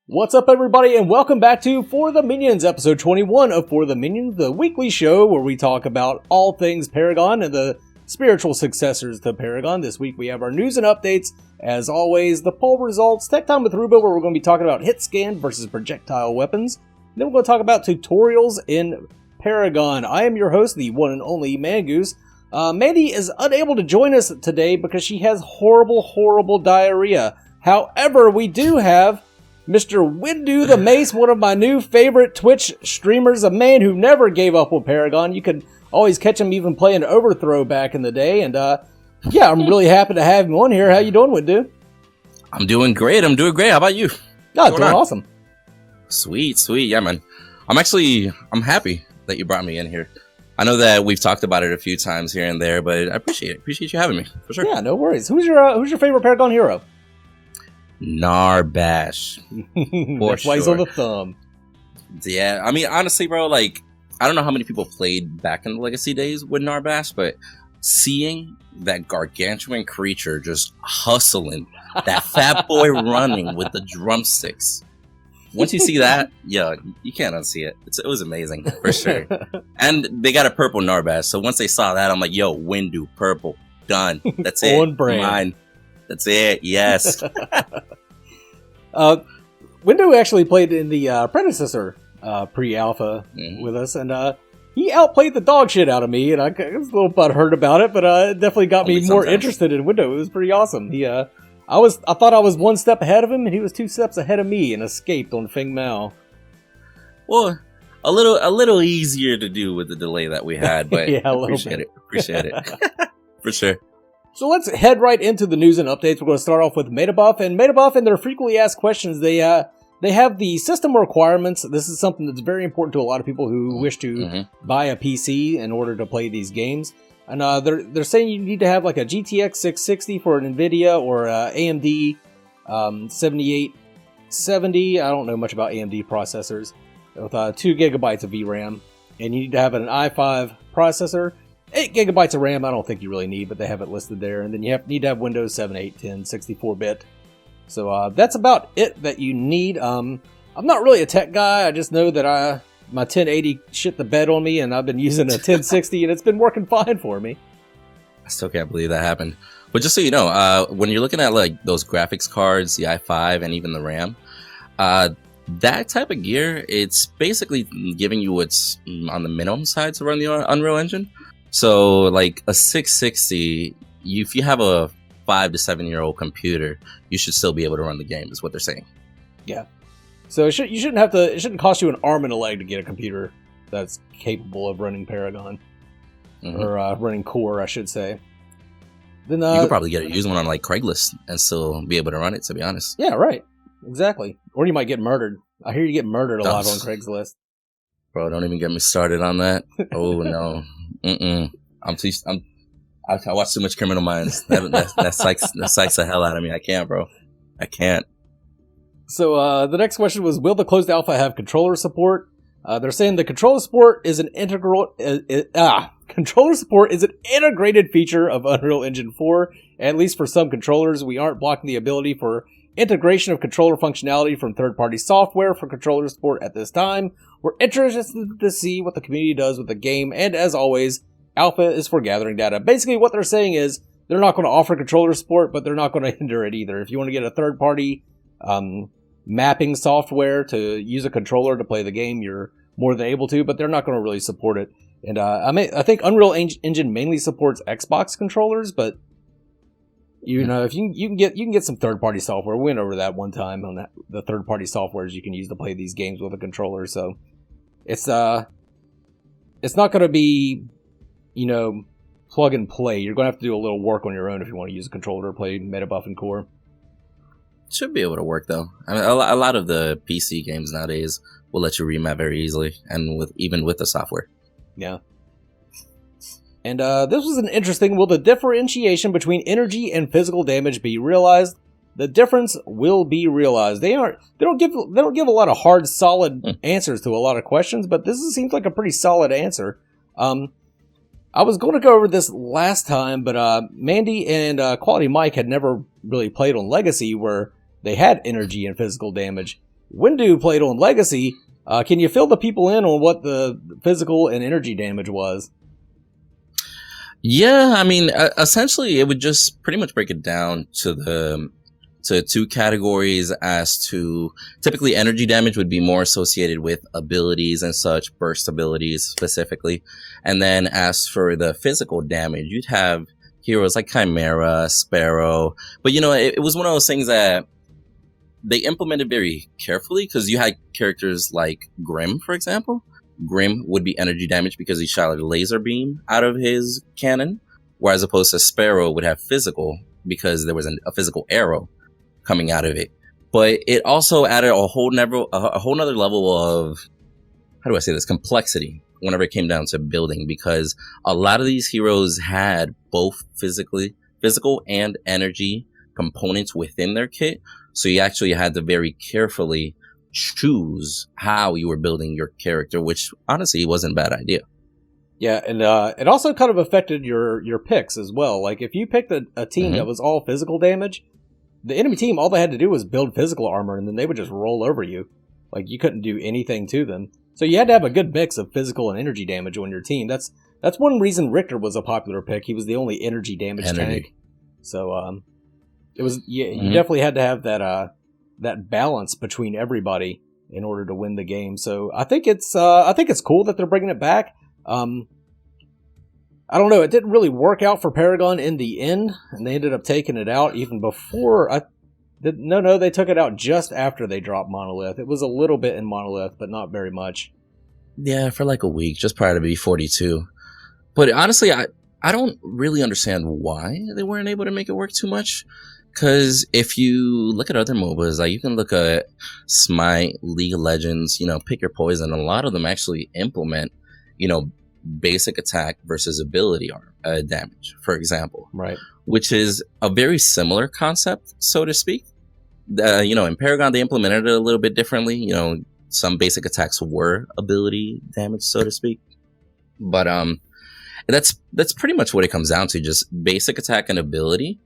What's up, everybody, and welcome back to For the Minions, episode 21 of For the Minions, the weekly show where we talk about all things Paragon and the spiritual successors to Paragon. This week we have our news and updates, as always, the poll results, Tech Time with Rubo, where we're going to be talking about Hitscan versus projectile weapons. Then we're going to talk about tutorials in Paragon. I am your host, the one and only Mangoose. Mandy is unable to join us today because she has horrible diarrhea. However, we do have Mr. WinduTheMace, one of my new favorite Twitch streamers, a man who never gave up on Paragon. You could always catch him even playing Overthrow back in the day. And yeah, I'm really happy to have him on here. How you doing, Windu? I'm doing great. How about you? Oh, doing awesome. Sweet. Yeah, man. I'm happy that you brought me in here. I know that we've talked about it a few times here and there, but I appreciate it. Appreciate you having me, for sure. Yeah, no worries. Who's your favorite Paragon hero? Narbash. That's why he's on the thumb. Yeah, I mean, honestly, bro, like, I don't know how many people played back in the Legacy days with Narbash, but seeing that gargantuan creature just hustling, that fat boy running with the drumsticks, once you see that, yeah, you can't unsee it. It was amazing, for sure. And they got a purple Narbash, so once they saw that, I'm like, yo, Windu, purple, done. That's it. On brand. Mine. That's it, yes. Windu actually played in the predecessor pre-alpha with us, and he outplayed the dog shit out of me, and I was a little butthurt about it, but it definitely got me more interested in Windu. It was pretty awesome. I thought I was one step ahead of him, and he was 2 steps ahead of me, and escaped on Feng Mao. Well, a little easier to do with the delay that we had, but yeah, appreciate it. For sure. So let's head right into the news and updates. We're going to start off with Metabuff, and their frequently asked questions. They have the system requirements. This is something that's very important to a lot of people who wish to buy a PC in order to play these games. And they're saying you need to have like a GTX 660 for an NVIDIA or AMD 7870. I don't know much about AMD processors with 2 gigabytes of VRAM, and you need to have an i5 processor. 8 gigabytes of RAM, I don't think you really need, but they have it listed there. And then you need to have Windows 7, 8, 10, 64-bit. So that's about it that you need. I'm not really a tech guy. I just know that my 1080 shit the bed on me, and I've been using a 1060, and it's been working fine for me. I still can't believe that happened. But just so you know, when you're looking at like those graphics cards, the i5, and even the RAM, that type of gear, it's basically giving you what's on the minimum side to run the Unreal Engine. So, like, a 660, if you have a 5 to 7 year old computer, you should still be able to run the game, is what they're saying. Yeah. So, it shouldn't cost you an arm and a leg to get a computer that's capable of running Paragon. Or running Core, I should say. Then you could probably get a used one on, like, Craigslist and still be able to run it, to be honest. Yeah, right. Exactly. Or you might get murdered. I hear you get murdered a lot on Craigslist. Bro, don't even get me started on that. Oh, no. I watch too much Criminal Minds. That psychs the hell out of me. I can't, bro. I can't. So the next question was, will the closed alpha have controller support? They're saying the controller support is an integrated feature of Unreal Engine 4. At least for some controllers, we aren't blocking the ability for integration of controller functionality from third-party software for controller support at this time. We're interested to see what the community does with the game, and as always, alpha is for gathering data. Basically, what they're saying is they're not going to offer controller support, but they're not going to hinder it either. If you want to get a third-party mapping software to use a controller to play the game, you're more than able to, but they're not going to really support it. And I think Unreal Engine mainly supports Xbox controllers, but you know, if you can get some third-party software. We went over that one time on the third-party softwares you can use to play these games with a controller. So it's not going to be, plug and play. You're going to have to do a little work on your own if you want to use a controller to play Metabuff and Core. Should be able to work though. I mean, a lot of the PC games nowadays will let you remap very easily, and even with the software. Yeah. And this was an interesting, will the differentiation between energy and physical damage be realized? The difference will be realized. They don't give a lot of hard, solid answers to a lot of questions, but this seems like a pretty solid answer. I was going to go over this last time, but Mandy and Quality Mike had never really played on Legacy where they had energy and physical damage. Windu played on Legacy. Can you fill the people in on what the physical and energy damage was? Yeah, I mean, essentially, it would just pretty much break it down to two categories. As to typically, energy damage would be more associated with abilities and such, burst abilities specifically. And then as for the physical damage, you'd have heroes like Chimera, Sparrow. But it was one of those things that they implemented very carefully, because you had characters like Grim, for example. Grim would be energy damage because he shot a laser beam out of his cannon, whereas opposed to Sparrow would have physical because there was a physical arrow coming out of it. But it also added a whole nother level of, how do I say this, complexity whenever it came down to building, because a lot of these heroes had both physical and energy components within their kit. So you actually had to very carefully choose how you were building your character, which honestly wasn't a bad idea. Yeah, and it also kind of affected your picks as well. Like, if you picked a team that was all physical damage, the enemy team, all they had to do was build physical armor, and then they would just roll over you. Like, you couldn't do anything to them. So you had to have a good mix of physical and energy damage on your team. That's one reason Richter was a popular pick. He was the only energy damage tank. So it was you definitely had to have that balance between everybody in order to win the game. So I think it's cool that they're bringing it back. I don't know. It didn't really work out for Paragon in the end, and they ended up taking it out even before. They took it out just after they dropped Monolith. It was a little bit in Monolith, but not very much. Yeah, for like a week, just prior to B42. But honestly, I don't really understand why they weren't able to make it work too much. Because if you look at other MOBAs, like you can look at Smite, League of Legends, pick your poison. A lot of them actually implement, basic attack versus ability damage, for example. Right. Which is a very similar concept, so to speak. In Paragon, they implemented it a little bit differently. Some basic attacks were ability damage, so to speak. But that's pretty much what it comes down to, just basic attack and ability.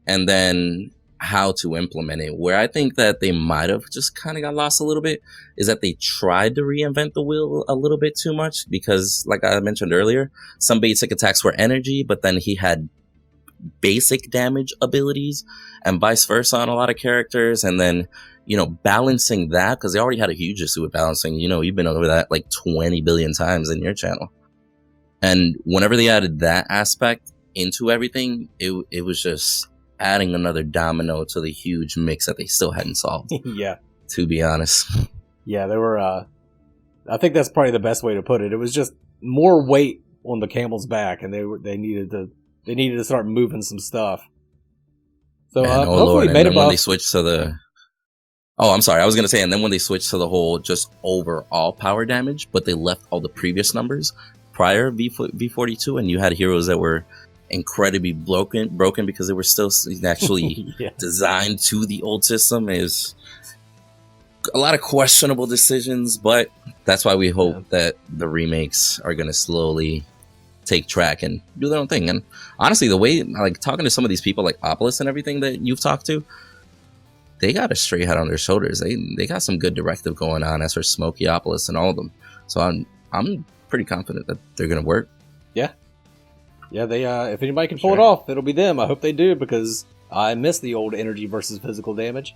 And then how to implement it. Where I think that they might have just kind of got lost a little bit is that they tried to reinvent the wheel a little bit too much, because like I mentioned earlier, some basic attacks were energy, but then he had basic damage abilities and vice versa on a lot of characters. And then, balancing that, because they already had a huge issue with balancing. You've been over that like 20 billion times in your channel. And whenever they added that aspect into everything, it was just adding another domino to the huge mix that they still hadn't solved. Yeah. To be honest. Yeah, they were, I think that's probably the best way to put it. It was just more weight on the camel's back, and they needed to start moving some stuff. So, hopefully made it when they switched to the... Oh, I'm sorry. I was going to say, and then when they switched to the whole just overall power damage, but they left all the previous numbers prior V42, and you had heroes that were incredibly broken because they were still actually designed to the old system. Is a lot of questionable decisions, but that's why we hope that the remakes are going to slowly take track and do their own thing. And honestly, the way, like, talking to some of these people like Opolis and everything that you've talked to, they got a straight head on their shoulders. They got some good directive going on, as for Smokey, Opolis, and all of them. So I'm pretty confident that they're going to work. Yeah, they if anybody can pull it off, it'll be them. I hope they do, because I miss the old energy versus physical damage.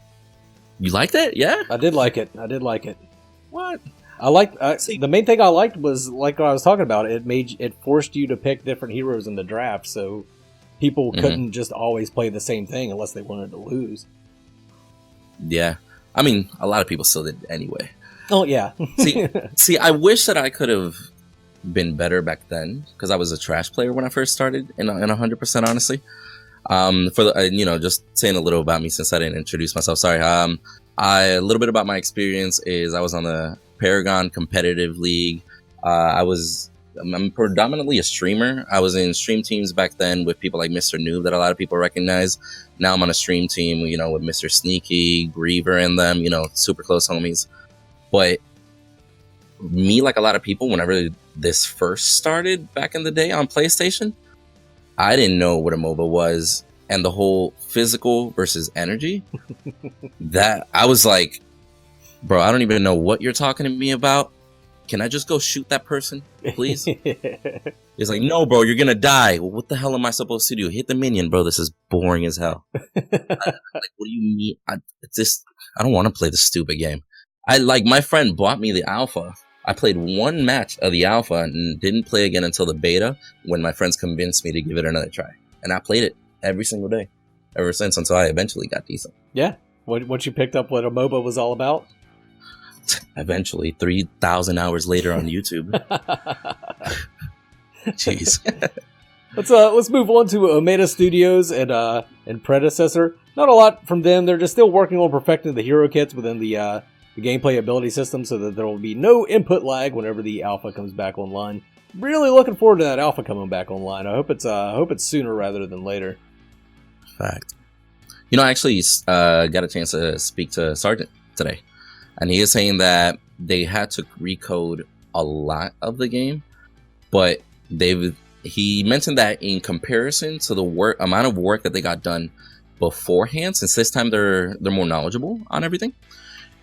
You liked it? Yeah? I did like it. What? I liked the main thing I liked was, like what I was talking about, it forced you to pick different heroes in the draft, so people couldn't just always play the same thing unless they wanted to lose. Yeah. I mean, a lot of people still did anyway. Oh, yeah. see, I wish that I could have been better back then, because I was a trash player when I first started, in 100% honestly. For the just saying a little about me, since I didn't introduce myself. Sorry. A little bit about my experience is I was on the Paragon competitive league. I'm predominantly a streamer. I was in stream teams back then with people like Mr. Noob that a lot of people recognize. Now I'm on a stream team, with Mr. Sneaky, Griever, and them, super close homies. But me, like a lot of people, whenever this first started back in the day on PlayStation, I didn't know what a MOBA was, and the whole physical versus energy, that I was like, Bro, I don't even know what you're talking to me about. Can I just go shoot that person, please? It's like, no, bro, you're gonna die. Well, what the hell am I supposed to do? Hit the minion, bro. This is boring as hell. Like, what do you mean? I don't want to play this stupid game. My friend bought me the alpha. I played one match of the alpha and didn't play again until the beta when my friends convinced me to give it another try. And I played it every single day ever since until I eventually got decent. Yeah. Once you picked up what a MOBA was all about? Eventually, 3,000 hours later on YouTube. Jeez. Let's move on to Omeda Studios and predecessor. Not a lot from them. They're just still working on perfecting the hero kits within the gameplay ability system so that there will be no input lag whenever the alpha comes back online. Really looking forward to that alpha coming back online. I hope it's sooner rather than later. Fact. I actually got a chance to speak to Sergeant today, and he is saying that they had to recode a lot of the game, but he mentioned that in comparison to the amount of work that they got done beforehand, since this time they're more knowledgeable on everything.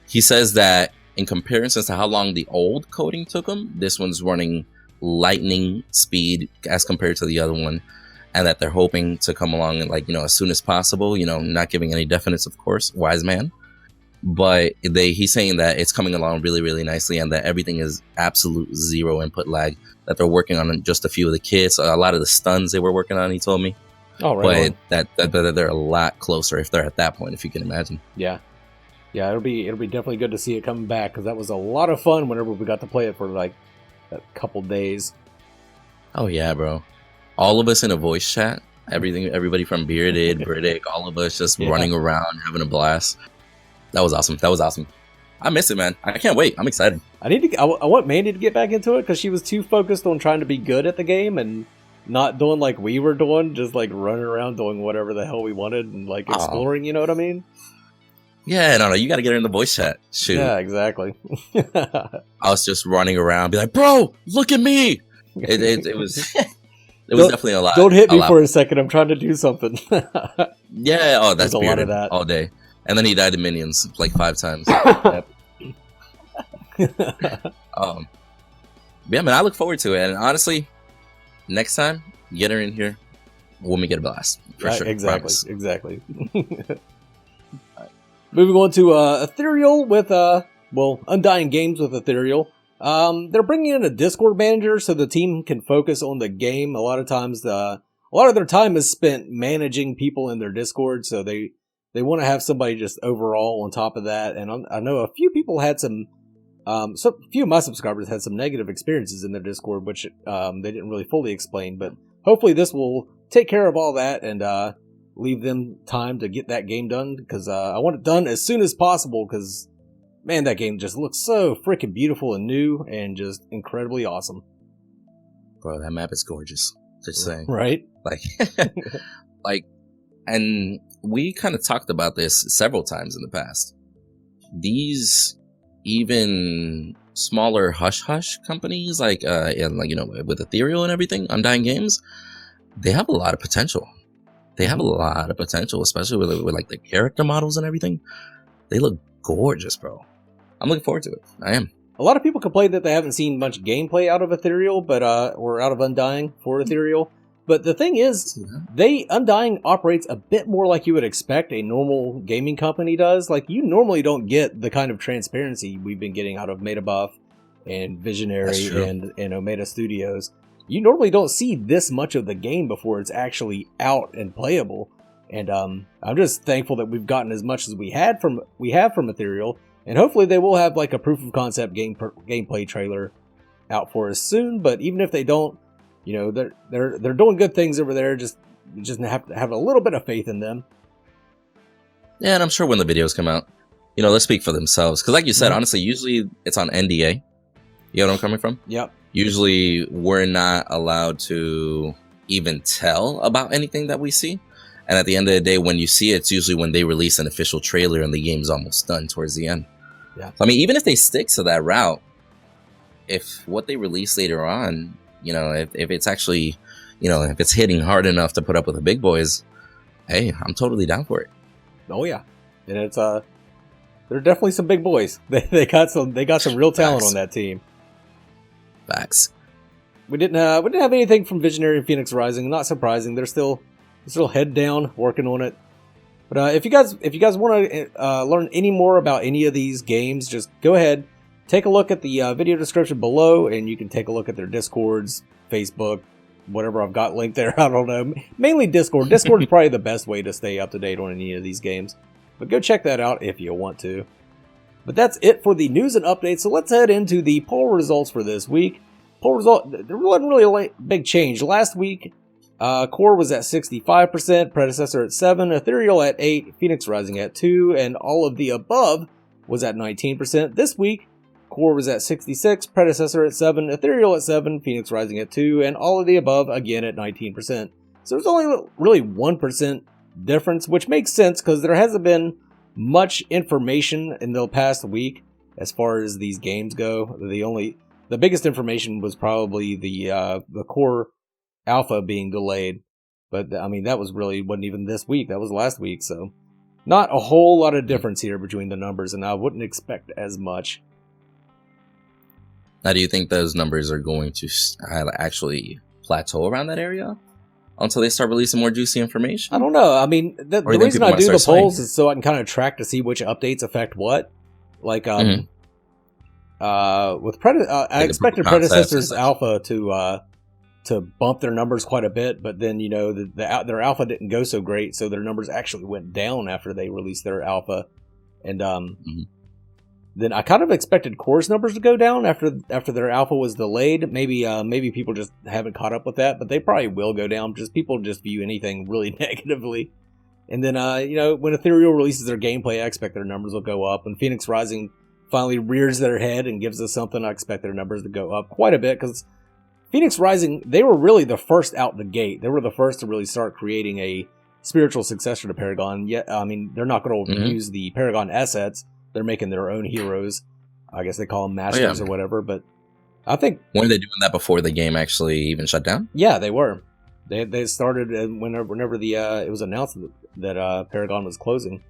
He says that in comparison to how long the old coding took them, this one's running lightning speed as compared to the other one, and that they're hoping to come along as soon as possible. Not giving any definites, of course, wise man, but he's saying that it's coming along really, really nicely, and that everything is absolute zero input lag. That they're working on just a few of the kits, a lot of the stuns they were working on. He told me, but that they're a lot closer if they're at that point, if you can imagine. Yeah. Yeah, it'll be definitely good to see it coming back, because that was a lot of fun whenever we got to play it for a couple days. Oh yeah, bro! All of us in a voice chat, everybody from Bearded, Bridick, all of us just running around having a blast. That was awesome. I miss it, man. I can't wait. I'm excited. I want Mandy to get back into it because she was too focused on trying to be good at the game and not doing like we were doing, just running around doing whatever the hell we wanted and exploring. You know what I mean? Yeah, no, you got to get her in the voice chat. Shoot. Yeah, exactly. I was just running around, be like, bro, look at me. It was definitely a lot. Don't hit me for a second. I'm trying to do something. Yeah, that's There's a lot of that all day. And then he died to minions 5 times. Yeah, man, I look forward to it. And honestly, next time, get her in here, we'll make it a blast. For sure. Exactly. Moving on to Ethereal with, Undying Games with Ethereal. They're bringing in a Discord manager so the team can focus on the game. A lot of times, a lot of their time is spent managing people in their Discord, so they want to have somebody just overall on top of that. And I know a few people had a few of my subscribers had some negative experiences in their Discord, which they didn't really fully explain. But hopefully this will take care of all that and leave them time to get that game done, because I want it done as soon as possible, because, man, that game just looks so freaking beautiful and new and just incredibly awesome. Bro, that map is gorgeous. Just saying. Right? And we kind of talked about this several times in the past. These even smaller hush-hush companies, with Ethereal and everything, Undying Games, they have a lot of potential. Especially with the character models and everything. They look gorgeous, bro. I'm looking forward to it. I am. A lot of people complain that they haven't seen much gameplay out of Ethereal, or out of Undying for Ethereal. But the thing is, Undying operates a bit more like you would expect a normal gaming company does. You normally don't get the kind of transparency we've been getting out of Metabuff and Visionary and Omeda Studios. You normally don't see this much of the game before it's actually out and playable. And I'm just thankful that we've gotten as much as we have from Ethereal, and hopefully they will have a proof of concept gameplay trailer out for us soon. But even if they don't, they're doing good things over there. You just have to have a little bit of faith in them. Yeah, and I'm sure when the videos come out, they'll speak for themselves. Because like you said, honestly, usually it's on NDA. You know where I'm coming from? Yep. Usually we're not allowed to even tell about anything that we see. And at the end of the day, when you see it, it's usually when they release an official trailer and the game's almost done towards the end. Yeah. So, even if they stick to that route, if what they release later on, if it's actually, if it's hitting hard enough to put up with the big boys, hey, I'm totally down for it. Oh, yeah. And they're definitely some big boys. They got some real talent on that team. Facts. We didn't have anything from Visionary and Phoenix Rising. Not surprising. They're still head down working on it. But if you guys want to learn any more about any of these games, just go ahead, take a look at the video description below, and you can take a look at their Discords, Facebook, whatever I've got linked there. I don't know. Mainly Discord. Discord is probably the best way to stay up to date on any of these games. But go check that out if you want to. But that's it for the news and updates. So let's head into the poll results for this week. Poll result, there wasn't really a big change. Last week, Core was at 65%, Predecessor at 7%, Ethereal at 8%, Phoenix Rising at 2%, and all of the above was at 19%. This week, Core was at 66%, Predecessor at 7%, Ethereal at 7%, Phoenix Rising at 2%, and all of the above again at 19%. So there's only really 1% difference, which makes sense because there hasn't been much information in the past week as far as these games go. The biggest information was probably the Core Alpha being delayed, but I mean that wasn't even this week. That was last week, so not a whole lot of difference here between the numbers, and I wouldn't expect as much. Now, do you think those numbers are going to actually plateau around that area until they start releasing more juicy information? I don't know. I mean, the reason I do the polls is so I can kind of track to see which updates affect what. Like, with I expected Predecessor's Alpha to bump their numbers quite a bit, but then their Alpha didn't go so great, so their numbers actually went down after they released their Alpha, and then I kind of expected Core's numbers to go down after their Alpha was delayed. Maybe people just haven't caught up with that, but they probably will go down. Just people just view anything really negatively. And then when Ethereal releases their gameplay, I expect their numbers will go up. When Phoenix Rising finally rears their head and gives us something, I expect their numbers to go up quite a bit, because Phoenix Rising, they were really the first out the gate. They were the first to really start creating a spiritual successor to Paragon. Yet, I mean, they're not going to use the Paragon assets. They're making their own heroes. I guess they call them masters or whatever. But I think... Weren't they doing that before the game actually even shut down? Yeah, they were. They started whenever it was announced that Paragon was closing.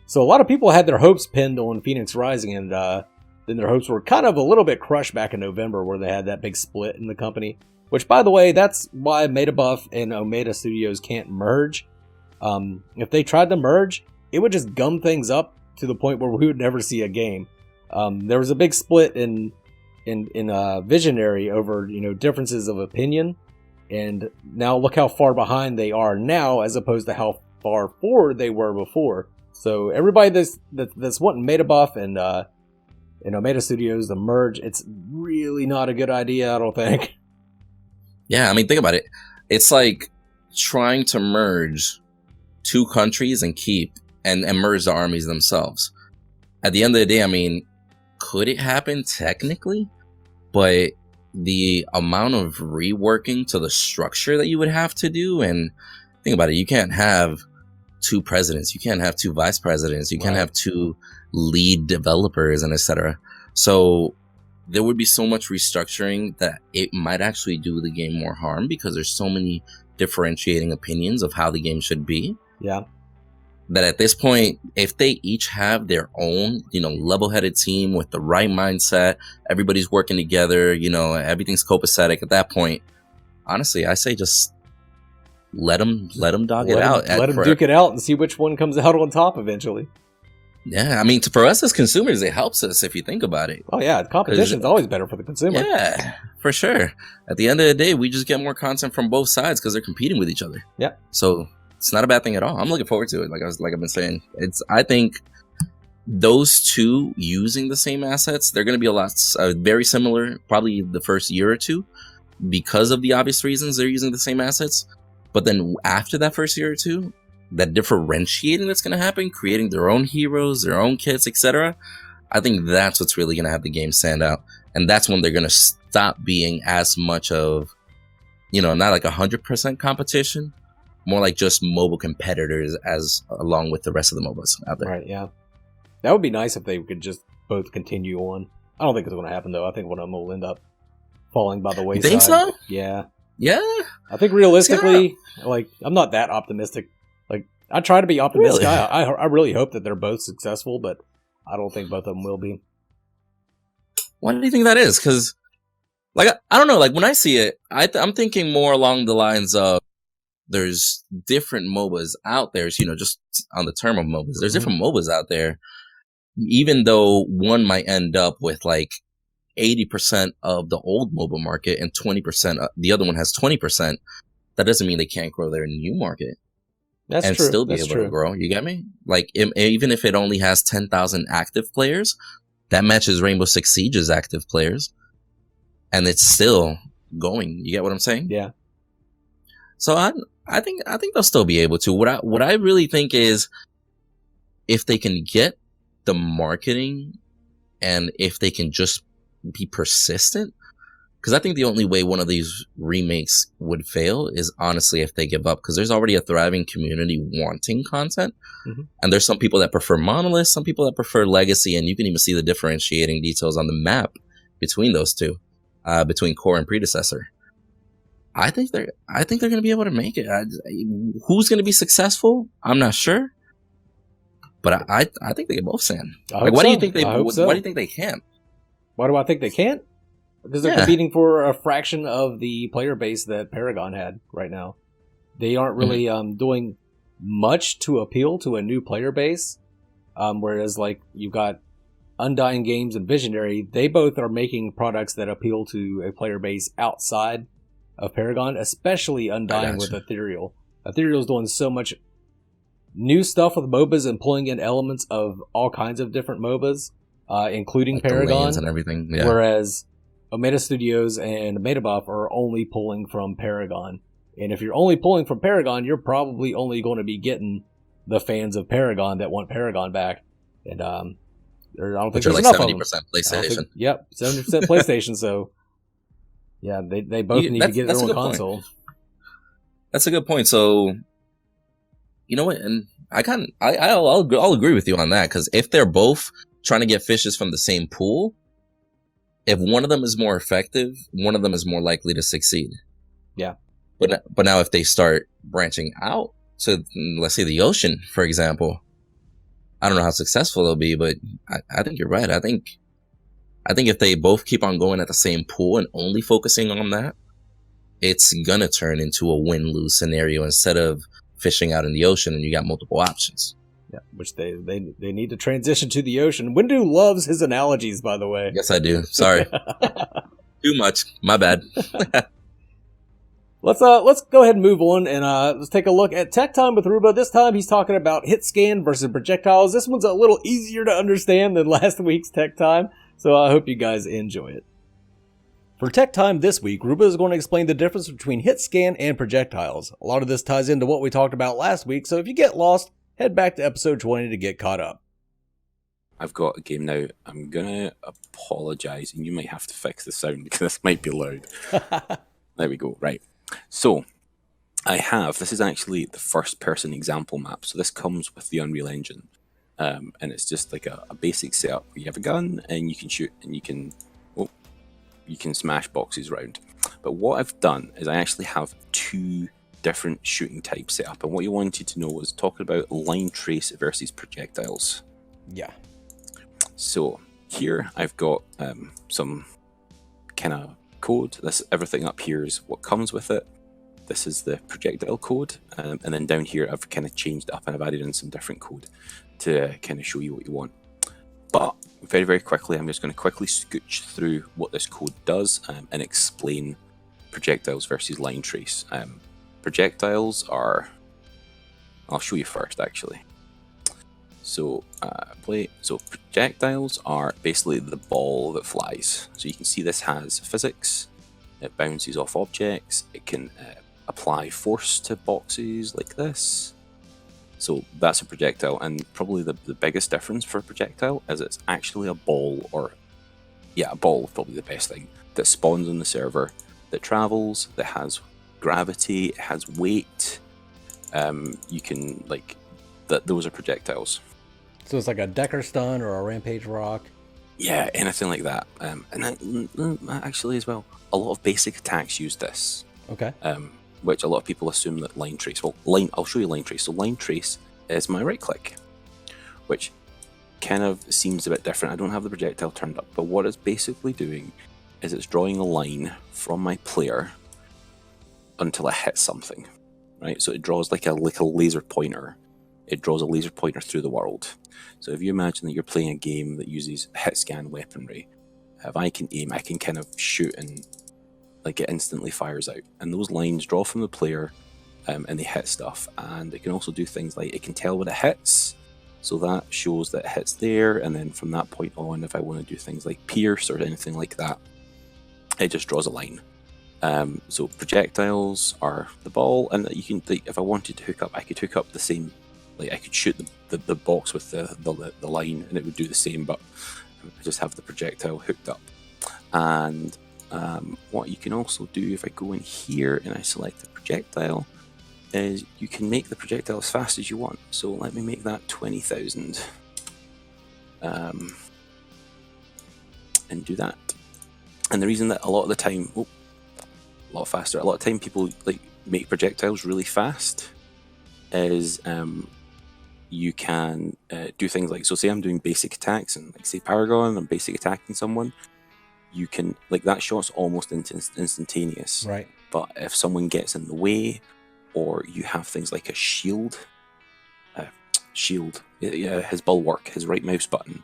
So a lot of people had their hopes pinned on Phoenix Rising, and then their hopes were kind of a little bit crushed back in November, where they had that big split in the company. Which, by the way, that's why MetaBuff and Omega Studios can't merge. If they tried to merge, it would just gum things up to the point where we would never see a game. There was a big split in Visionary over differences of opinion, and now look how far behind they are now as opposed to how far forward they were before. So everybody that's wanting MetaBuff and Omega Studios to merge, it's really not a good idea, I don't think. Yeah, I mean, think about it. It's like trying to merge two countries and merge the armies themselves. At the end of the day, I mean, could it happen technically? But the amount of reworking to the structure that you would have to do, and think about it, you can't have two presidents, you can't have two vice presidents, you can't have two lead developers, and etc. So there would be so much restructuring that it might actually do the game more harm, because there's so many differentiating opinions of how the game should be. Yeah. That at this point, if they each have their own, level-headed team with the right mindset, everybody's working together, everything's copacetic, at that point, honestly, I say just let them dog it out. Let them duke it out and see which one comes out on top eventually. Yeah, I mean, for us as consumers, it helps us if you think about it. Oh yeah, competition's always better for the consumer. Yeah, for sure. At the end of the day, we just get more content from both sides because they're competing with each other. Yeah. So it's not a bad thing at all. I'm looking forward to it. Like I've been saying, I think those two using the same assets, they're going to be a lot very similar, probably the first year or two, because of the obvious reasons they're using the same assets. But then after that first year or two, that differentiating that's going to happen, creating their own heroes, their own kits, etc. I think that's what's really going to have the game stand out. And that's when they're going to stop being as much of, not like 100% competition, more like just mobile competitors along with the rest of the MOBAs out there. Right, yeah. That would be nice if they could just both continue on. I don't think it's going to happen, though. I think one of them will end up falling by the wayside. You think so? Yeah. Yeah? I think realistically, I'm not that optimistic. I try to be optimistic. Really? I really hope that they're both successful, but I don't think both of them will be. Why do you think that is? Because, like, I don't know. Like, when I see it, I'm thinking more along the lines of there's different MOBAs out there. So, just on the term of MOBAs, there's different MOBAs out there. Even though one might end up with like 80% of the old MOBA market and 20%, the other one has 20%, that doesn't mean they can't grow their new market. That's and true. Still be That's able true. to grow. You get me? Like, even if it only has 10,000 active players, that matches Rainbow Six Siege's active players, and it's still going. You get what I'm saying? Yeah. So I think they'll still be able to. What I really think is, if they can get the marketing, and if they can just be persistent, because I think the only way one of these remakes would fail is honestly if they give up, because there's already a thriving community wanting content, and there's some people that prefer Monolith, some people that prefer Legacy, and you can even see the differentiating details on the map between those two, between core and predecessor. I think they're going to be able to make it. Who's going to be successful? I'm not sure. But I think they can both stand. Like, why do you think they? Why do you think they can't? Why do I think they can't? Because they're competing for a fraction of the player base that Paragon had right now. They aren't really doing much to appeal to a new player base. Whereas, like, you've got Undying Games and Visionary. They both are making products that appeal to a player base outside of Paragon, especially Undying with Ethereal. Ethereal's doing so much new stuff with MOBAs and pulling in elements of all kinds of different MOBAs, including like Paragon and everything. Yeah. Whereas Omega Studios and Metabuff are only pulling from Paragon. And if you're only pulling from Paragon, you're probably only going to be getting the fans of Paragon that want Paragon back. And I don't think there's like enough 70% of them. PlayStation. Yep, 70% PlayStation. So yeah, they both need to get their own console. Point. That's a good point. So, you know what? And I'll agree with you on that, because if they're both trying to get fishes from the same pool, if one of them is more effective, one of them is more likely to succeed. Yeah. But now if they start branching out to, let's say, the ocean, for example, I don't know how successful they'll be, but I think you're right. I think if they both keep on going at the same pool and only focusing on that, it's gonna turn into a win-lose scenario instead of fishing out in the ocean and you got multiple options. Yeah, which they need to transition to the ocean. Windu loves his analogies, by the way. Yes, I do. Sorry. Too much. My bad. Let's go ahead and move on, and let's take a look at Tech Time with Ruba. This time he's talking about Hitscan versus projectiles. This one's a little easier to understand than last week's Tech Time, so I hope you guys enjoy it. For Tech Time this week, Ruba is going to explain the difference between Hitscan and projectiles. A lot of this ties into what we talked about last week, so if you get lost, head back to episode 20 to get caught up. I've got a game now. I'm going to apologise, and you might have to fix the sound because this might be loud. There we go. Right. So, this is actually the first person example map. So this comes with the Unreal Engine. And it's just like a basic setup where you have a gun and you can shoot and you can smash boxes around. But what I've done is I actually have two different shooting types set up. And what you wanted to know was talking about line trace versus projectiles. Yeah. So here I've got some kind of code. Everything up here is what comes with it. This is the projectile code, and then down here I've kind of changed it up and I've added in some different code to kind of show you what you want. But very, very quickly, I'm just going to quickly scooch through what this code does and explain projectiles versus line trace. Projectiles are, I'll show you first actually. So projectiles are basically the ball that flies. So you can see this has physics. It bounces off objects. It can apply force to boxes like this. So that's a projectile, and probably the biggest difference for a projectile is it's actually a ball, a ball is probably the best thing, that spawns on the server, that travels, that has gravity, it has weight. You can, those are projectiles. So it's like a Decker Stun or a Rampage Rock? Yeah, anything like that. And actually as well, a lot of basic attacks use this. Okay. Which a lot of people assume that line trace. Well, I'll show you line trace. So line trace is my right click, which kind of seems a bit different. I don't have the projectile turned up, but what it's basically doing is it's drawing a line from my player until it hits something, right? So it draws like a laser pointer. It draws a laser pointer through the world. So if you imagine that you're playing a game that uses Hitscan weaponry, if I can aim, I can kind of shoot and like it instantly fires out. And those lines draw from the player and they hit stuff. And it can also do things like it can tell when it hits. So that shows that it hits there. And then from that point on, if I want to do things like pierce or anything like that, it just draws a line. So projectiles are the ball. And you can, like, if I wanted to hook up, I could hook up the same, like I could shoot the box with the line and it would do the same, but I just have the projectile hooked up. And what you can also do if I go in here and I select the projectile is you can make the projectile as fast as you want. So let me make that 20,000 and do that. And the reason that a lot of the time, a lot faster, a lot of time people like make projectiles really fast is you can do things like, so say I'm doing basic attacks and like say Paragon, I'm basic attacking someone, you can, like that shot's almost instantaneous. Right. But if someone gets in the way, or you have things like a shield, his bulwark, his right mouse button,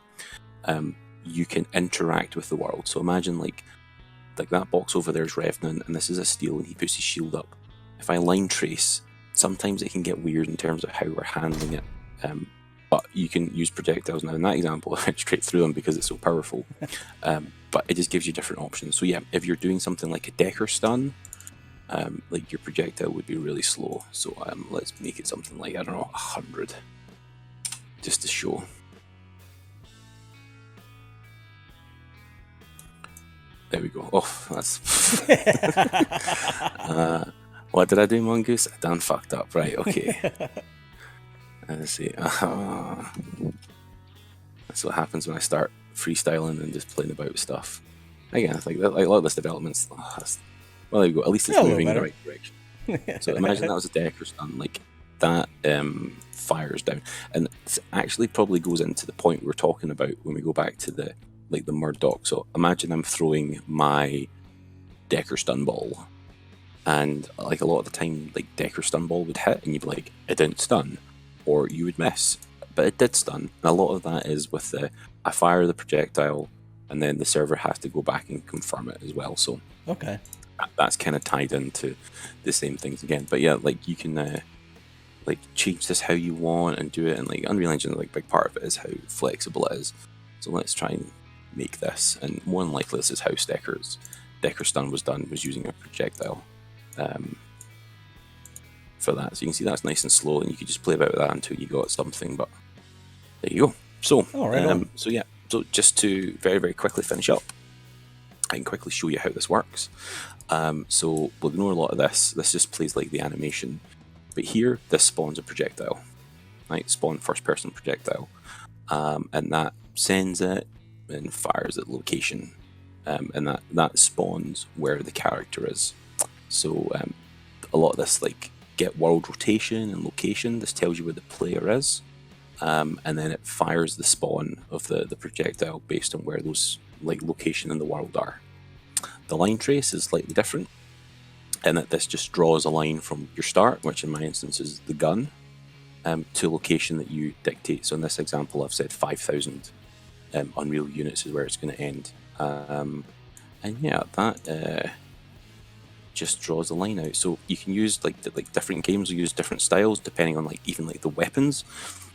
you can interact with the world. So imagine like that box over there is Revenant, and this is a steel, and he puts his shield up. If I line trace, sometimes it can get weird in terms of how we're handling it. But you can use projectiles now. In that example, I went straight through them because it's so powerful. But it just gives you different options. So yeah, if you're doing something like a Decker stun, like your projectile would be really slow. So let's make it something like, I don't know, 100, just to show. There we go. Oh, that's... what did I do, Mongoose? I done fucked up. Right, okay. Let's see. That's what happens when I start freestyling and just playing about with stuff. Again, I think that, like a lot of this development's... well, there you go. At least it's moving in the right direction. So imagine that was a Decker stun. Like, that fires down. And it actually probably goes into the point we were talking about when we go back to the Murdoch. So imagine I'm throwing my Decker stun ball, and like a lot of the time, like Decker stun ball would hit, and you'd be like, it didn't stun, or you would miss, but it did stun. And a lot of that is with I fire the projectile, and then the server has to go back and confirm it as well. So okay, that's kind of tied into the same things again. But yeah, like you can like change this how you want and do it, and like Unreal Engine, like big part of it is how flexible it is. So let's try and make this, and more than likely this is how Decker stun was done, was using a projectile for that. So you can see that's nice and slow, and you could just play about with that until you got something. But there you go. So so yeah, so just to very, very quickly finish up, I can quickly show you how this works. So we'll ignore a lot of this just plays like the animation, but here this spawns a projectile, right? Spawn first person projectile, and that sends it and fires at location, and that spawns where the character is. So a lot of this, like get world rotation and location, this tells you where the player is, and then it fires the spawn of the projectile based on where those like location in the world are. The line trace is slightly different, and that this just draws a line from your start, which in my instance is the gun, to a location that you dictate. So in this example, I've said 5,000 Unreal units is where it's going to end. And yeah, that just draws a line out. So you can use like different games will use different styles depending on like even like the weapons.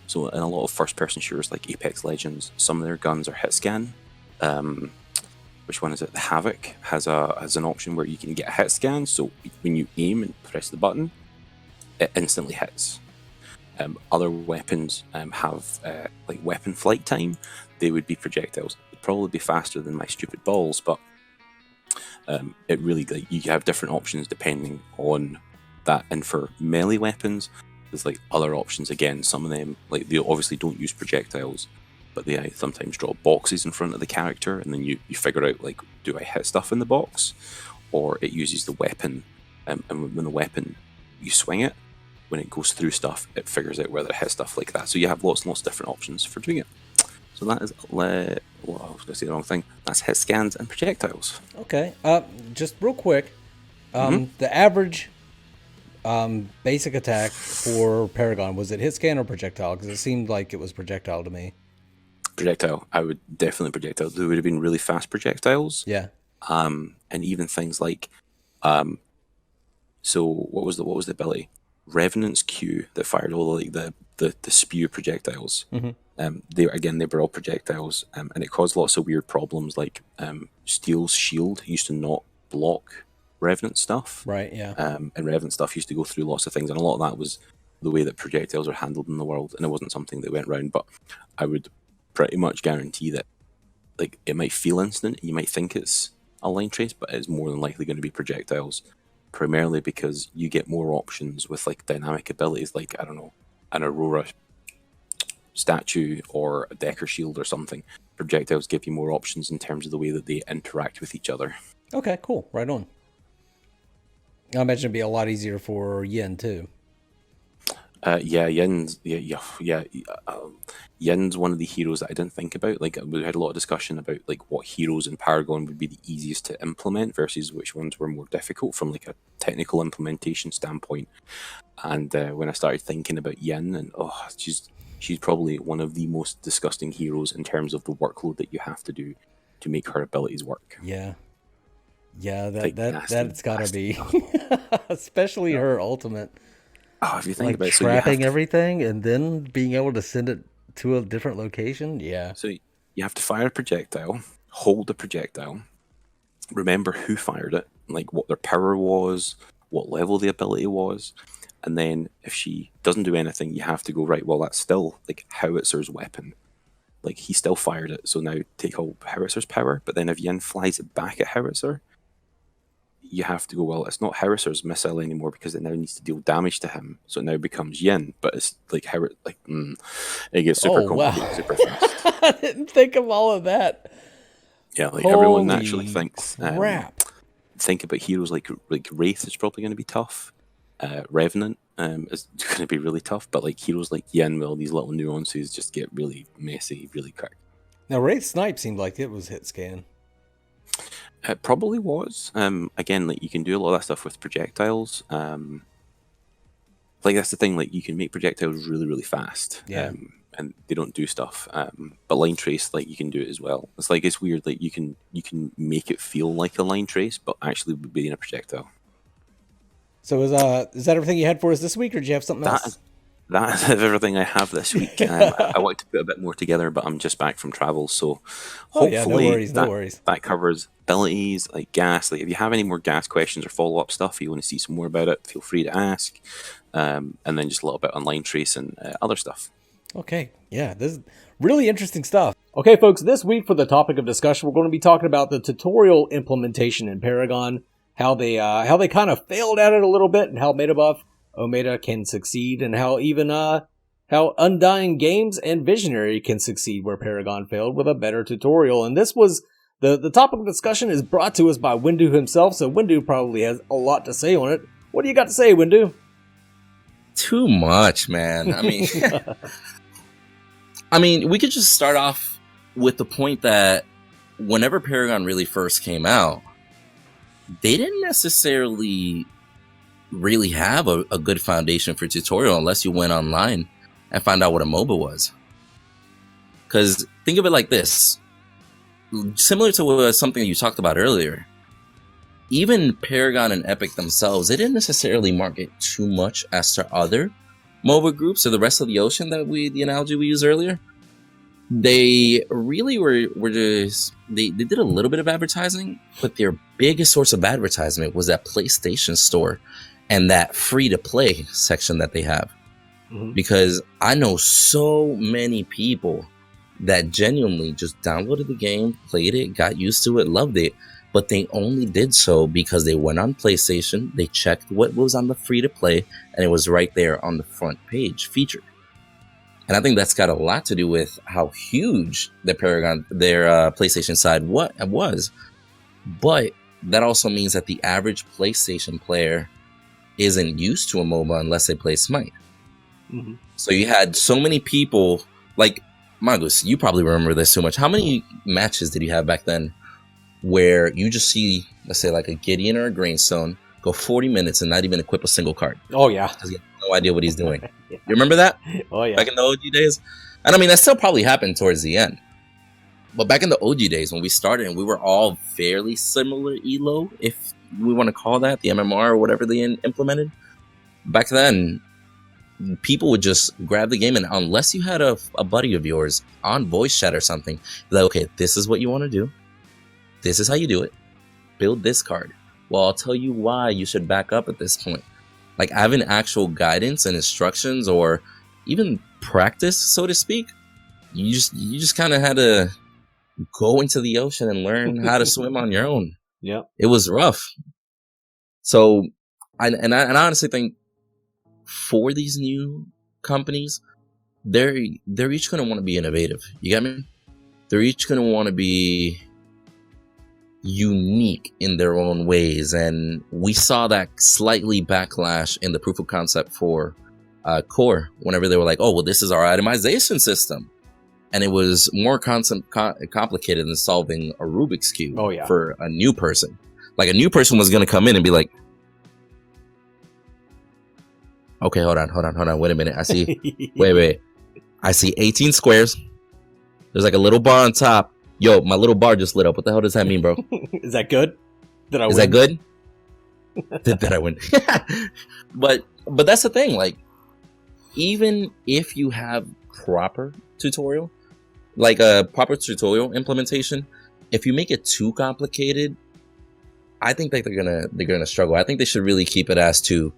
So in a lot of first-person shooters like Apex Legends, some of their guns are Hitscan. Which one is it? The Havoc has an option where you can get a hit scan. So when you aim and press the button, it instantly hits. Other weapons have like weapon flight time. They would be projectiles. It'd probably be faster than my stupid balls, but it really, like, you have different options depending on that. And for melee weapons, there's like other options again. Some of them, like, they obviously don't use projectiles, but they sometimes draw boxes in front of the character, and then you figure out, like, do I hit stuff in the box? Or it uses the weapon, and when the weapon, you swing it, when it goes through stuff, it figures out whether it hits stuff like that. So you have lots and lots of different options for doing it. So So that is well, I was going to say the wrong thing. That's hit scans and projectiles. Okay. Just real quick. Mm-hmm. The average basic attack for Paragon, was it hit scan or projectile? Because it seemed like it was projectile to me. Projectile. I would definitely projectile. There would have been really fast projectiles. Yeah. And even things like, so what was the ability? Revenant's Q that fired all like the spew projectiles. Mm-hmm. They were all projectiles, and it caused lots of weird problems. Like Steel's shield used to not block Revenant stuff, Right. Yeah. and Revenant stuff used to go through lots of things, and a lot of that was the way that projectiles are handled in the world, and it wasn't something that went round. But I would pretty much guarantee that, like, it might feel instant, you might think it's a line trace, but it's more than likely going to be projectiles, primarily because you get more options with like dynamic abilities, like, I don't know, an Aurora statue or a Decker shield or something. Projectiles give you more options in terms of the way that they interact with each other. Okay, cool. Right on. I imagine it'd be a lot easier for Yin too. Yin's Yin's one of the heroes that I didn't think about. Like, we had a lot of discussion about like what heroes in Paragon would be the easiest to implement versus which ones were more difficult from like a technical implementation standpoint. And when I started thinking about Yin, and she's probably one of the most disgusting heroes in terms of the workload that you have to do to make her abilities work. Yeah, Like, that's gotta be, especially her ultimate. Oh, if you think Like about it, trapping everything and then being able to send it to a different location. Yeah. So you have to fire a projectile, hold the projectile, remember who fired it, like what their power was, what level the ability was, and then if she doesn't do anything, you have to go, right, well, that's still like Howitzer's weapon. Like, he still fired it, so now take all Howitzer's power, but then if Yin flies it back at Howitzer, you have to go, well, it's not Howitzer's missile anymore because it now needs to deal damage to him, so it now becomes Yin, but it's like it gets super complicated, super fast. I didn't think of all of that. Yeah, like Holy everyone naturally thinks. crap. Think about heroes like Wraith is probably going to be tough. Revenant is going to be really tough, but like heroes like Yin with all these little nuances just get really messy really quick. Now, Wraith Snipe seemed like it was hit scan. It probably was. Again, like, you can do a lot of that stuff with projectiles. Like, that's the thing. Like, you can make projectiles really, really fast. Yeah. And they don't do stuff. But line trace, like, you can do it as well. It's like, it's weird. Like, you can make it feel like a line trace, but actually be in a projectile. So is that everything you had for us this week, or did you have something else? That is everything I have this week. I wanted to put a bit more together, but I'm just back from travel, so hopefully no worries. That covers abilities, like gas. Like, if you have any more gas questions or follow-up stuff, you want to see some more about it, feel free to ask. And then just a little bit on line trace and other stuff. Okay, yeah, this is really interesting stuff. Okay, folks, this week for the topic of discussion, we're going to be talking about the tutorial implementation in Paragon, how they kind of failed at it a little bit, and how Omega can succeed, and how even how Undying Games and Visionary can succeed where Paragon failed with a better tutorial. And this was the topic of discussion is brought to us by Windu himself, so Windu probably has a lot to say on it. What do you got to say, Windu? Too much, man. I mean, we could just start off with the point that whenever Paragon really first came out, they didn't necessarily really have a good foundation for tutorial unless you went online and found out what a MOBA was. Because think of it like this. Similar to something you talked about earlier, even Paragon and Epic themselves, they didn't necessarily market too much as to other MOBA groups or the rest of the ocean the analogy we used earlier. They really were just, they did a little bit of advertising, but their biggest source of advertisement was that PlayStation store and that free-to-play section that they have. Mm-hmm. Because I know so many people that genuinely just downloaded the game, played it, got used to it, loved it, but they only did so because they went on PlayStation, they checked what was on the free-to-play, and it was right there on the front page, featured. And I think that's got a lot to do with how huge the Paragon, their PlayStation side was. But that also means that the average PlayStation player isn't used to a MOBA unless they play Smite. Mm-hmm. So you had so many people, like, Mongoose, you probably remember this so much. How many matches did you have back then where you just see, let's say, like a Gideon or a Grainstone go 40 minutes and not even equip a single card? Oh, yeah. Because he has no idea what he's doing. Yeah. You remember that? Oh, yeah. Back in the OG days? And I mean, that still probably happened towards the end. But back in the OG days when we started and we were all fairly similar ELO, if we want to call that, the MMR or whatever they implemented, back then, people would just grab the game, and unless you had a buddy of yours on voice chat or something, like, okay, this is what you want to do. This is how you do it. Build this card. Well, I'll tell you why you should back up at this point. Like having actual guidance and instructions or even practice, so to speak, you just kind of had to go into the ocean and learn how to swim on your own. Yeah. It was rough. So, I honestly think for these new companies, they're each going to want to be innovative. You get me? They're each going to want to be unique in their own ways, and we saw that slightly backlash in the proof of concept for Core whenever they were like, oh, well, this is our itemization system, and it was more complicated than solving a Rubik's Cube. Oh, yeah. For a new person. Like a new person was going to come in and be like, okay, hold on, wait a minute, I see wait, I see 18 squares, there's like a little bar on top. Yo, my little bar just lit up. What the hell does that mean, bro? Is that good? Did I win? Is that good? Did I win? But that's the thing. Like, even if you have proper tutorial, like a proper tutorial implementation, if you make it too complicated, I think that they're gonna struggle. I think they should really keep it as to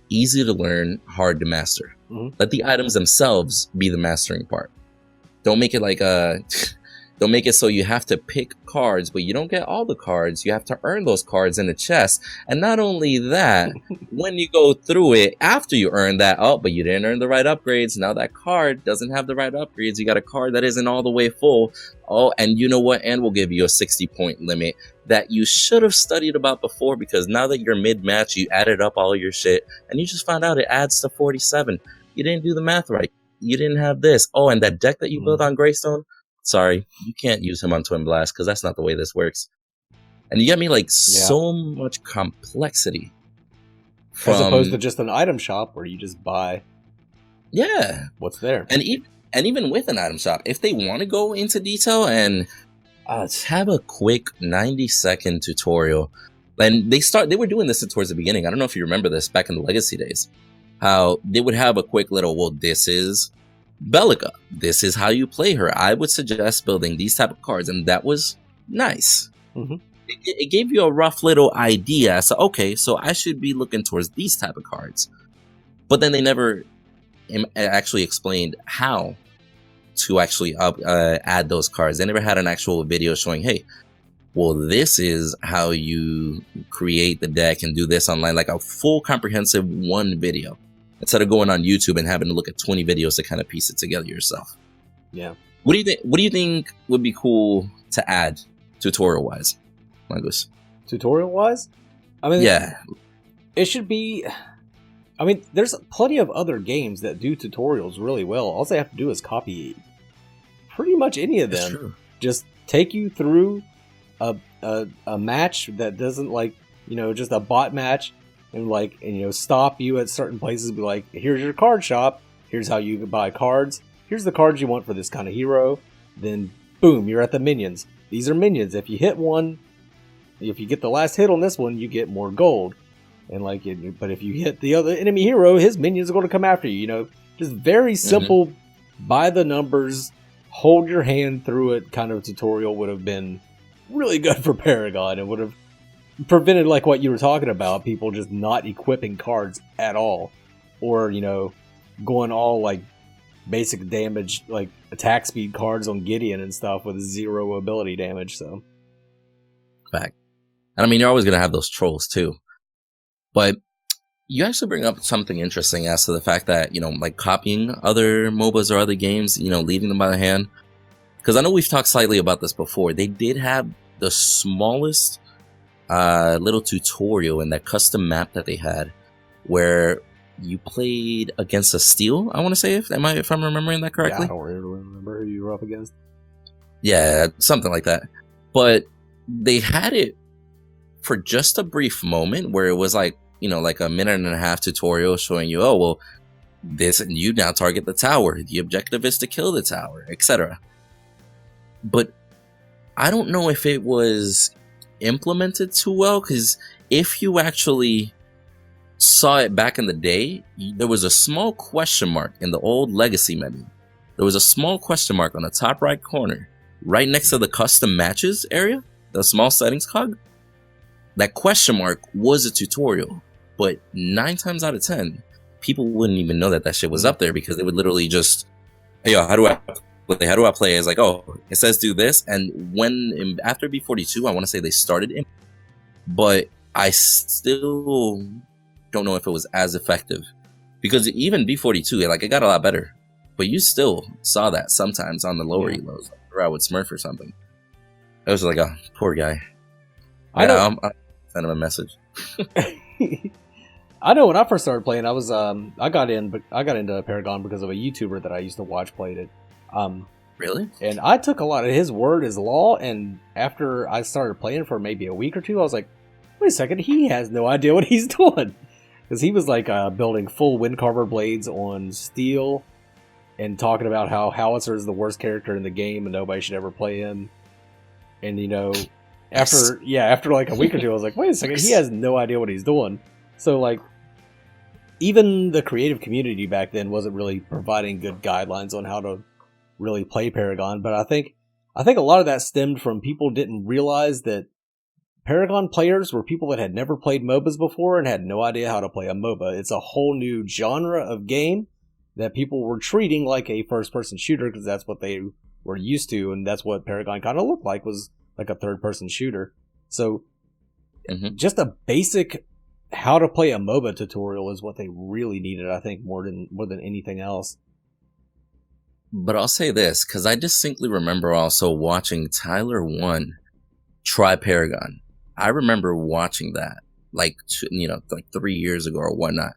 easy to learn, hard to master. Mm-hmm. Let the items themselves be the mastering part. Don't make it like don't make it so you have to pick cards, but you don't get all the cards. You have to earn those cards in the chest. And not only that, when you go through it, after you earn that, oh, but you didn't earn the right upgrades. Now that card doesn't have the right upgrades. You got a card that isn't all the way full. Oh, and you know what? And we'll give you a 60-point limit that you should have studied about before, because now that you're mid-match, you added up all your shit, and you just found out it adds to 47. You didn't do the math right. You didn't have this. Oh, and that deck that you built on Greystone, sorry, you can't use him on Twin Blast because that's not the way this works. And you get me, like, so much complexity. As opposed to just an item shop where you just buy what's there. And even with an item shop, if they want to go into detail and have a quick 90-second tutorial. And they were doing this towards the beginning. I don't know if you remember this back in the Legacy days. How they would have a quick little, well, this is Bellica. This is how you play her. I would suggest building these type of cards, and that was nice. Mm-hmm. It gave you a rough little idea. So, okay, so I should be looking towards these type of cards. But then they never actually explained how to actually add those cards. They never had an actual video showing, hey, well, this is how you create the deck and do this online, like a full comprehensive one video, instead of going on YouTube and having to look at 20 videos to kind of piece it together yourself. Yeah. What do you think would be cool to add tutorial wise, Mongoose? Tutorial wise? I mean, yeah, it should be. I mean, there's plenty of other games that do tutorials really well. All they have to do is copy pretty much any of them. That's true. Just take you through a match that doesn't, like, you know, just a bot match, and stop you at certain places, be like, here's your card shop, here's how you can buy cards, here's the cards you want for this kind of hero, then boom, you're at the minions. These are minions. If you hit one, if you get the last hit on this one, you get more gold. And but if you hit the other enemy hero, his minions are going to come after you. You know, just very simple, by the numbers, hold your hand through it kind of tutorial would have been really good for Paragon. It would have prevented, like what you were talking about, people just not equipping cards at all, or going all like basic damage, like attack speed cards on Gideon and stuff with 0 ability damage. So, fact. And I mean, you're always going to have those trolls too. But you actually bring up something interesting as to the fact that, like copying other MOBAs or other games, leading them by the hand. Because I know we've talked slightly about this before. They did have the smallest little tutorial in that custom map that they had, where you played against a steel, I want to say, if I'm remembering that correctly. Yeah, I don't really remember who you were up against. Yeah, something like that. But they had it for just a brief moment where it was like, you know, like a minute and a half tutorial showing you, oh, well, this, and you now target the tower. The objective is to kill the tower, etc. But I don't know if it was implemented too well, because if you actually saw it back in the day, there was a small question mark in the old legacy menu. There was a small question mark on the top right corner, right next to the custom matches area, the small settings cog. That question mark was a tutorial, but 9 times out of 10, people wouldn't even know that that shit was up there, because they would literally just, hey, yo, how do I play? It's like, oh, it says do this. And after B42, I want to say they started it, but I still don't know if it was as effective, because even B42, like, it got a lot better, but you still saw that sometimes on the lower elos, or I would smurf or something. I was like, oh, poor guy. I'll send him a message. I know when I first started playing, I was I got into Paragon because of a YouTuber that I used to watch played it. Really? And I took a lot of his word as law, and after I started playing for maybe a week or two, I was like, wait a second, he has no idea what he's doing. Because he was like building full wind carver blades on steel and talking about how Howitzer is the worst character in the game and nobody should ever play him. And, you know, after like a week or two, I was like, wait a second, he has no idea what he's doing. So, like, even the creative community back then wasn't really providing good guidelines on how to really play Paragon. But I think a lot of that stemmed from people didn't realize that Paragon players were people that had never played MOBAs before and had no idea how to play a MOBA. It's a whole new genre of game that people were treating like a first-person shooter, because that's what they were used to, and that's what Paragon kind of looked like, was like a third-person shooter. So just a basic how to play a MOBA tutorial is what they really needed, I think, more than anything else. But I'll say this, because I distinctly remember also watching Tyler 1 try Paragon. I remember watching that, like 3 years ago or whatnot.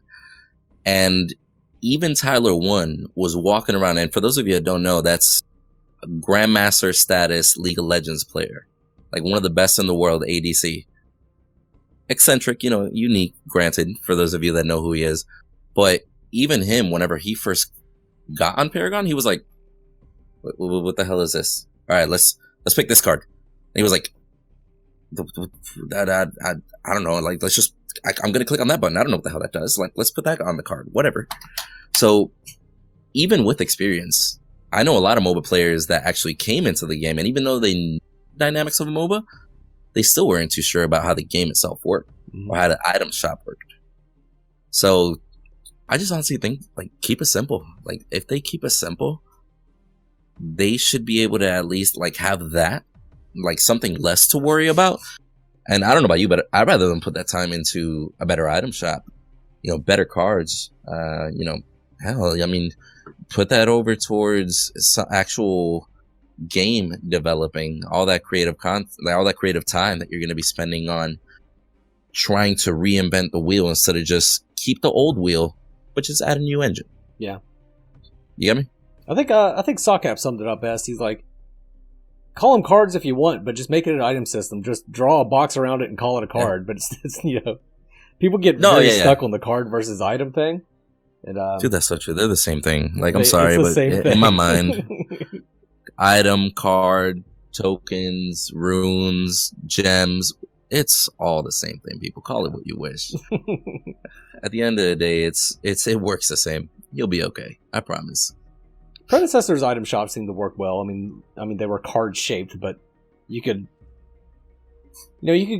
And even Tyler 1 was walking around, and for those of you that don't know, that's a Grandmaster status League of Legends player. Like one of the best in the world, ADC. Eccentric, unique, granted, for those of you that know who he is. But even him, whenever he first got on Paragon, he was like, what the hell is this? All right, let's pick this card. And he was like, I don't know, like, let's just, I'm going to click on that button. I don't know what the hell that does. Like, let's put that on the card, whatever. So even with experience, I know a lot of MOBA players that actually came into the game, and even though they knew the dynamics of a MOBA, they still weren't too sure about how the game itself worked or how the item shop worked. So I just honestly think, like, keep it simple. Like, if they keep it simple, they should be able to at least, like, have that, like, something less to worry about. And I don't know about you, but I'd rather them put that time into a better item shop, better cards, hell, I mean, put that over towards some actual game developing, all that creative time that you're going to be spending on trying to reinvent the wheel instead of just keep the old wheel, but just add a new engine. Yeah. You get me? I think Sockap summed it up best. He's like, call them cards if you want, but just make it an item system. Just draw a box around it and call it a card. Yeah. But it's people get stuck on the card versus item thing. And, dude, that's so true. They're the same thing. Like, I'm sorry, but in my mind, item, card, tokens, runes, gems, it's all the same thing. People call it what you wish. At the end of the day, it works the same. You'll be okay. I promise. Predecessor's item shops seemed to work well. I mean, they were card shaped, but you could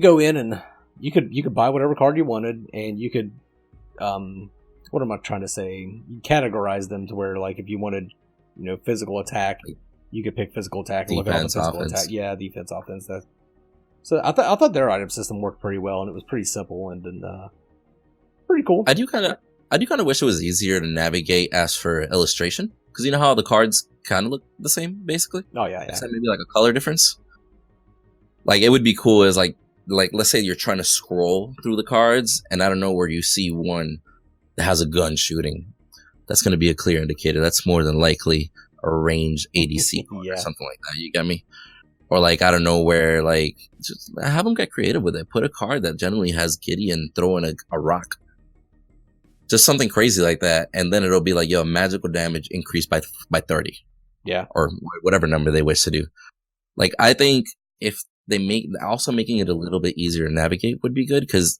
go in and you could buy whatever card you wanted, and you could, what am I trying to say? You categorize them to where, like, if you wanted, physical attack, you could pick physical attack and look at all the physical attack. Yeah, defense, offense. So I thought their item system worked pretty well, and it was pretty simple and pretty cool. I do kind of wish it was easier to navigate as for illustration, because you know how the cards kind of look the same, basically. Oh yeah. Except maybe like a color difference. Like, it would be cool as like let's say you're trying to scroll through the cards, and I don't know where you see one that has a gun shooting. That's going to be a clear indicator. That's more than likely a range ADC card Yeah. or something like that. You get me? Or like, I don't know where, like, just have them get creative with it. Put a card that generally has Gideon throwing a rock. Just something crazy like that. And then it'll be like, yo, magical damage increased by 30. Yeah. Or whatever number they wish to do. Like, I think if they also making it a little bit easier to navigate would be good, because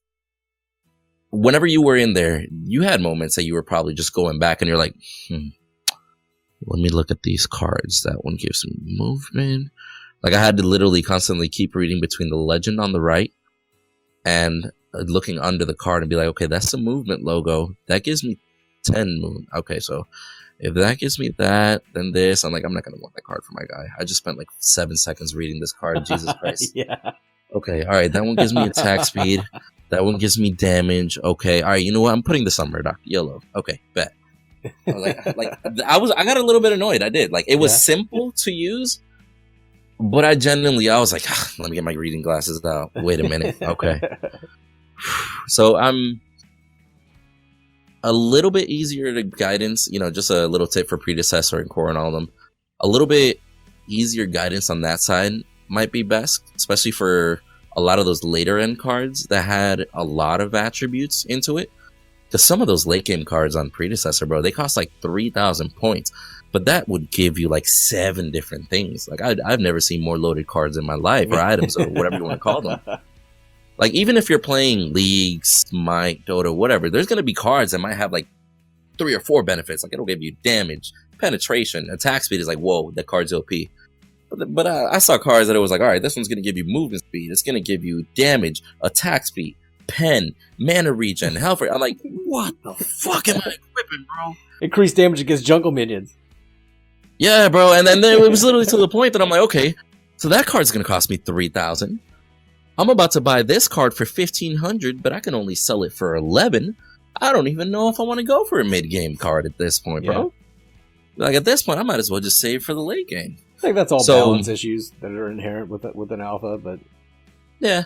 whenever you were in there, you had moments that you were probably just going back and you're like, let me look at these cards. That one gives me movement. Like, I had to literally constantly keep reading between the legend on the right and looking under the card and be like, okay, that's the movement logo. That gives me 10 movement. Okay, so if that gives me that, then this. I'm like, I'm not going to want that card for my guy. I just spent like 7 seconds reading this card. Jesus Christ. Yeah. Okay, all right. That one gives me attack speed. That one gives me damage. Okay, all right. You know what? I'm putting this on Murdoch. YOLO. Okay, bet. I got a little bit annoyed. I did. Like, it was simple to use. But I was like, let me get my reading glasses out. Wait a minute. Okay. So I'm a little bit easier to guidance, just a little tip for predecessor and core and all of them. A little bit easier guidance on that side might be best, especially for a lot of those later end cards that had a lot of attributes into it. Because some of those late game cards on predecessor, bro, they cost like 3,000 points. But that would give you like 7 different things. Like, I've never seen more loaded cards in my life, or items, or whatever you want to call them. Like, even if you're playing League, Smite, Dota, whatever, there's going to be cards that might have like 3 or 4 benefits. Like, it'll give you damage, penetration, attack speed is like, whoa, that card's OP. But I saw cards that it was like, all right, this one's going to give you movement speed. It's going to give you damage, attack speed, pen, mana regen, health. I'm like, what the fuck am I equipping, bro? Increased damage against jungle minions. Yeah, bro. And then it was literally to the point that I'm like, okay, so that card's going to cost me 3,000. I'm about to buy this card for 1,500, but I can only sell it for 11. I don't even know if I want to go for a mid-game card at this point, bro. Yeah. Like, at this point, I might as well just save for the late game. I think that's all balance issues that are inherent with an alpha, but... Yeah.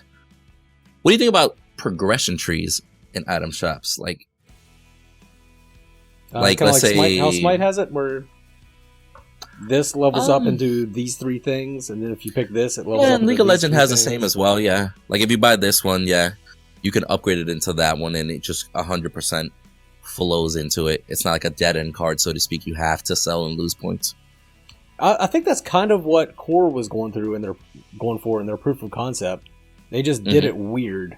What do you think about progression trees in item shops? Like let's say... how Smite has it, where... This levels up into these 3 things, and then if you pick this, it levels up. And League of Legends has the same as well, yeah. Like, if you buy this one, you can upgrade it into that one, and it just 100% flows into it. It's not like a dead-end card, so to speak. You have to sell and lose points. I think that's kind of what Core was going for in their proof of concept. They just did it weird.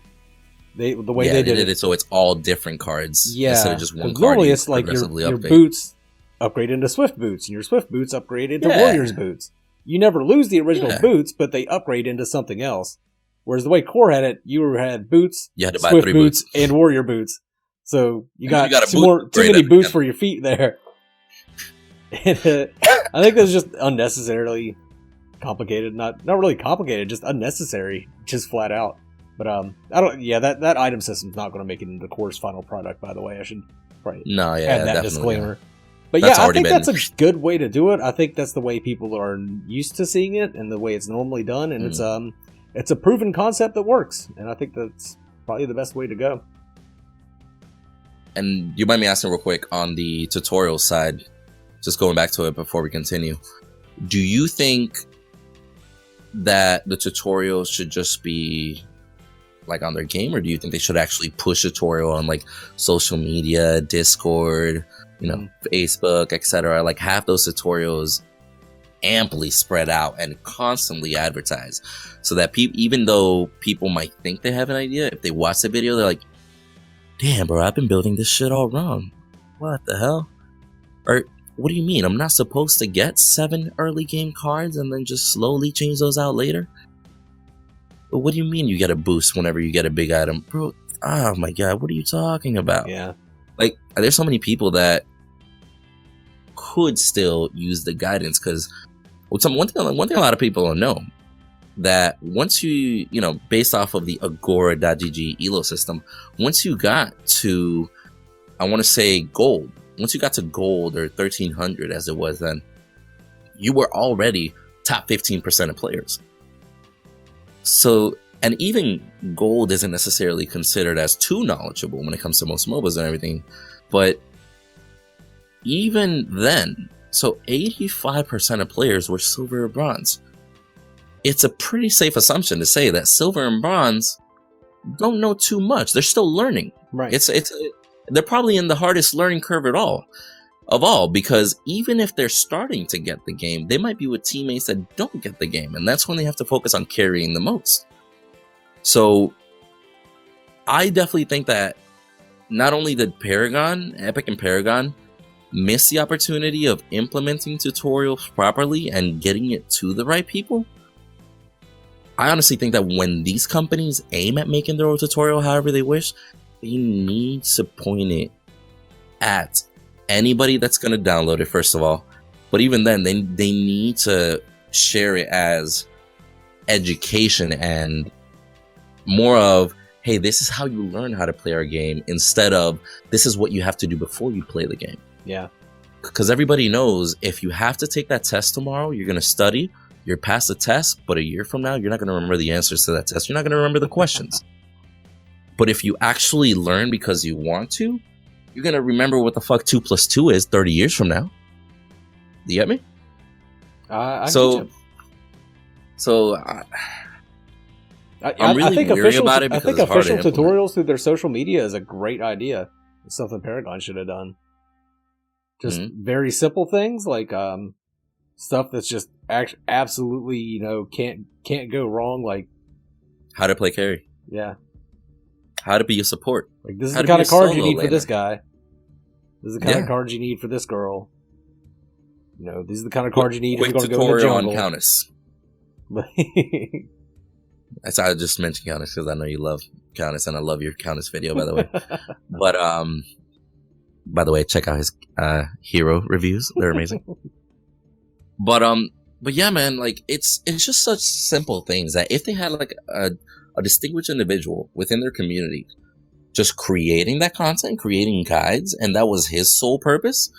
The way they did it, so it's all different cards instead of just one card. Normally, it's like your boots upgrade into Swift boots, and your Swift boots upgrade into Warriors boots. You never lose the original boots, but they upgrade into something else. Whereas the way Core had it, you had boots, you had to buy Swift 3 boots, and Warrior boots. So you got too many boots for your feet there. And, I think that's just unnecessarily complicated. Not really complicated, just unnecessary, just flat out. But I don't. Yeah, that item system's not going to make it into Core's final product. By the way, I should probably add that disclaimer. But I think that's a good way to do it. I think that's the way people are used to seeing it and the way it's normally done. And it's a proven concept that works. And I think that's probably the best way to go. And you might be asking real quick on the tutorial side, just going back to it before we continue. Do you think that the tutorials should just be like on their game, or do you think they should actually push a tutorial on like social media, Discord, Facebook, etc.? Like, have those tutorials amply spread out and constantly advertised, so that even though people might think they have an idea, if they watch the video, they're like, damn, bro, I've been building this shit all wrong. What the hell? Or what do you mean? I'm not supposed to get 7 early game cards and then just slowly change those out later? But what do you mean you get a boost whenever you get a big item? Bro, oh my god, what are you talking about? Yeah. Like, there's so many people that could still use the guidance, because one thing a lot of people don't know, that once you based off of the Agora.gg elo system, once you got to, I want to say gold, once you got to gold, or 1300 as it was then, you were already top 15% of players. So, and even gold isn't necessarily considered as too knowledgeable when it comes to most MOBAs and everything. But even then, So 85% of players were silver or bronze. It's a pretty safe assumption to say that silver and bronze don't know too much. They're still learning. Right. They're probably in the hardest learning curve of all, because even if they're starting to get the game, they might be with teammates that don't get the game, and that's when they have to focus on carrying the most. So I definitely think that not only did Epic and Paragon miss the opportunity of implementing tutorials properly and getting it to the right people, I honestly think that when these companies aim at making their own tutorial however they wish, they need to point it at anybody that's going to download it, first of all. But even then, they need to share it as education and more of, hey, this is how you learn how to play our game, instead of this is what you have to do before you play the game. Yeah. Because everybody knows if you have to take that test tomorrow, you're going to study, you're past the test, but a year from now, you're not going to remember the answers to that test. You're not going to remember the questions. But if you actually learn because you want to, you're going to remember what the fuck 2 + 2 is 30 years from now. Do you get me? I I'm really weary about it because it's hard to official implement. tutorials through their social media is a great idea. It's something Paragon should have done. Just very simple things like stuff that's just absolutely can't go wrong. Like How to play carry. Yeah. How to be a support. Like this is How the to kind be of a cards you solo need for this laner. guy. This is the kind of cards you need for this girl. These are the kind of cards you need if Quick you're going to go in the tutorial on jungle. Countess. I just mentioned Countess because I know you love Countess, and I love your Countess video, by the way. But by the way, check out his hero reviews; they're amazing. But yeah, man, like it's just such simple things that if they had like a distinguished individual within their community, just creating that content, creating guides, and that was his sole purpose.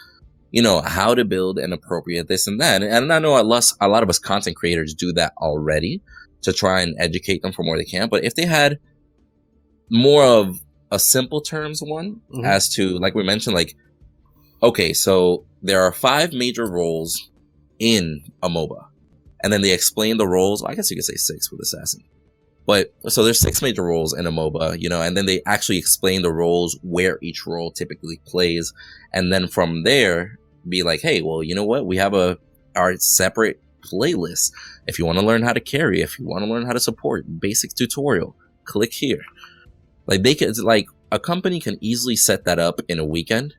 How to build an appropriate this and that. And I know a lot of us content creators do that already to try and educate them from where they can. But if they had more of a simple terms one as to, like we mentioned, like, okay, so there are 5 major roles in a MOBA. And then they explain the roles. I guess you could say 6 with Assassin. But so there's 6 major roles in a MOBA, and then they actually explain the roles, where each role typically plays. And then from there, be like, hey, well, you know what? We have our separate playlist. If you want to learn how to carry, if you want to learn how to support, basic tutorial, click here. Like a company can easily set that up in a weekend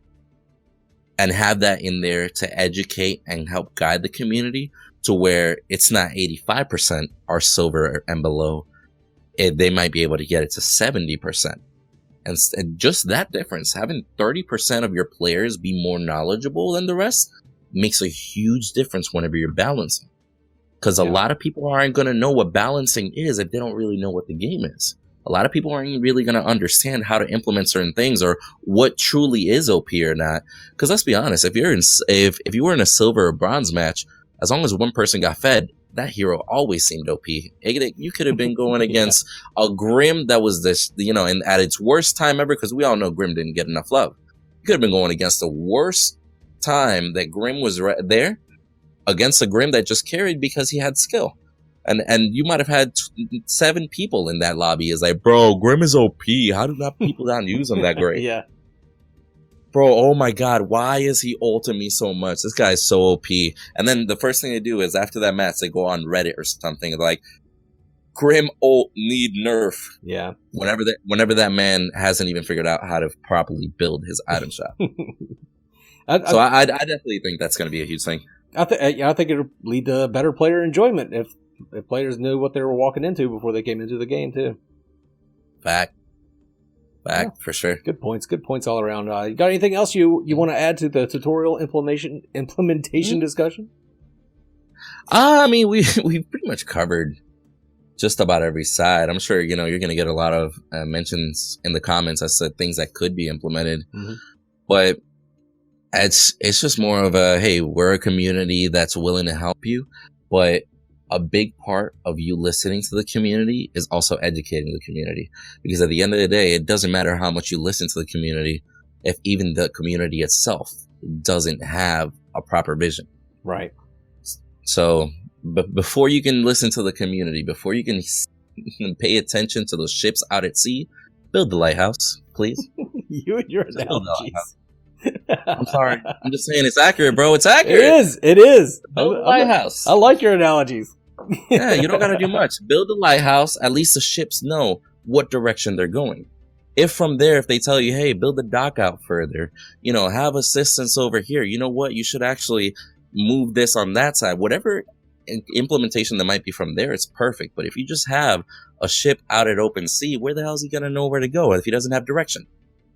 and have that in there to educate and help guide the community to where it's not 85% are silver and below. They might be able to get it to 70%. And just that difference, having 30% of your players be more knowledgeable than the rest, makes a huge difference whenever you're balancing. Because a lot of people aren't going to know what balancing is if they don't really know what the game is. A lot of people aren't really going to understand how to implement certain things or what truly is OP or not. Because let's be honest, if you were in a silver or bronze match, as long as one person got fed, that hero always seemed OP. You could have been going against a Grim that was this, and at its worst time ever, because we all know Grim didn't get enough love. You could have been going against the worst time that Grim was there, against a Grim that just carried because he had skill. And you might have had 7 people in that lobby. Is like, bro, Grim is OP. How do not people not use him that great? Yeah. Bro, oh my god, why is he ulting me so much? This guy is so OP. And then the first thing they do is after that match, they go on Reddit or something like, Grim ult need nerf. Yeah. Whenever that man hasn't even figured out how to properly build his item shop. I definitely think that's going to be a huge thing. I think it'll lead to better player enjoyment if players knew what they were walking into before they came into the game too. Fact, for sure. Good points all around. You got anything else you want to add to the tutorial implementation discussion? I mean, we pretty much covered just about every side. I'm sure you're going to get a lot of mentions in the comments as to things that could be implemented, but it's just more of a, hey, we're a community that's willing to help you, but a big part of you listening to the community is also educating the community. Because at the end of the day, it doesn't matter how much you listen to the community if even the community itself doesn't have a proper vision. Right. So before you can listen to the community, before you can pay attention to those ships out at sea, build the lighthouse, please. You and your analogies. I'm sorry. I'm just saying it's accurate, bro. It's accurate. It is. Build the lighthouse. I like your analogies. Yeah, you don't got to do much. Build the lighthouse. At least the ships know what direction they're going. If from there, if they tell you, hey, build the dock out further, have assistance over here, you know what? You should actually move this on that side. Whatever implementation that might be from there, it's perfect. But if you just have a ship out at open sea, where the hell is he going to know where to go if he doesn't have direction?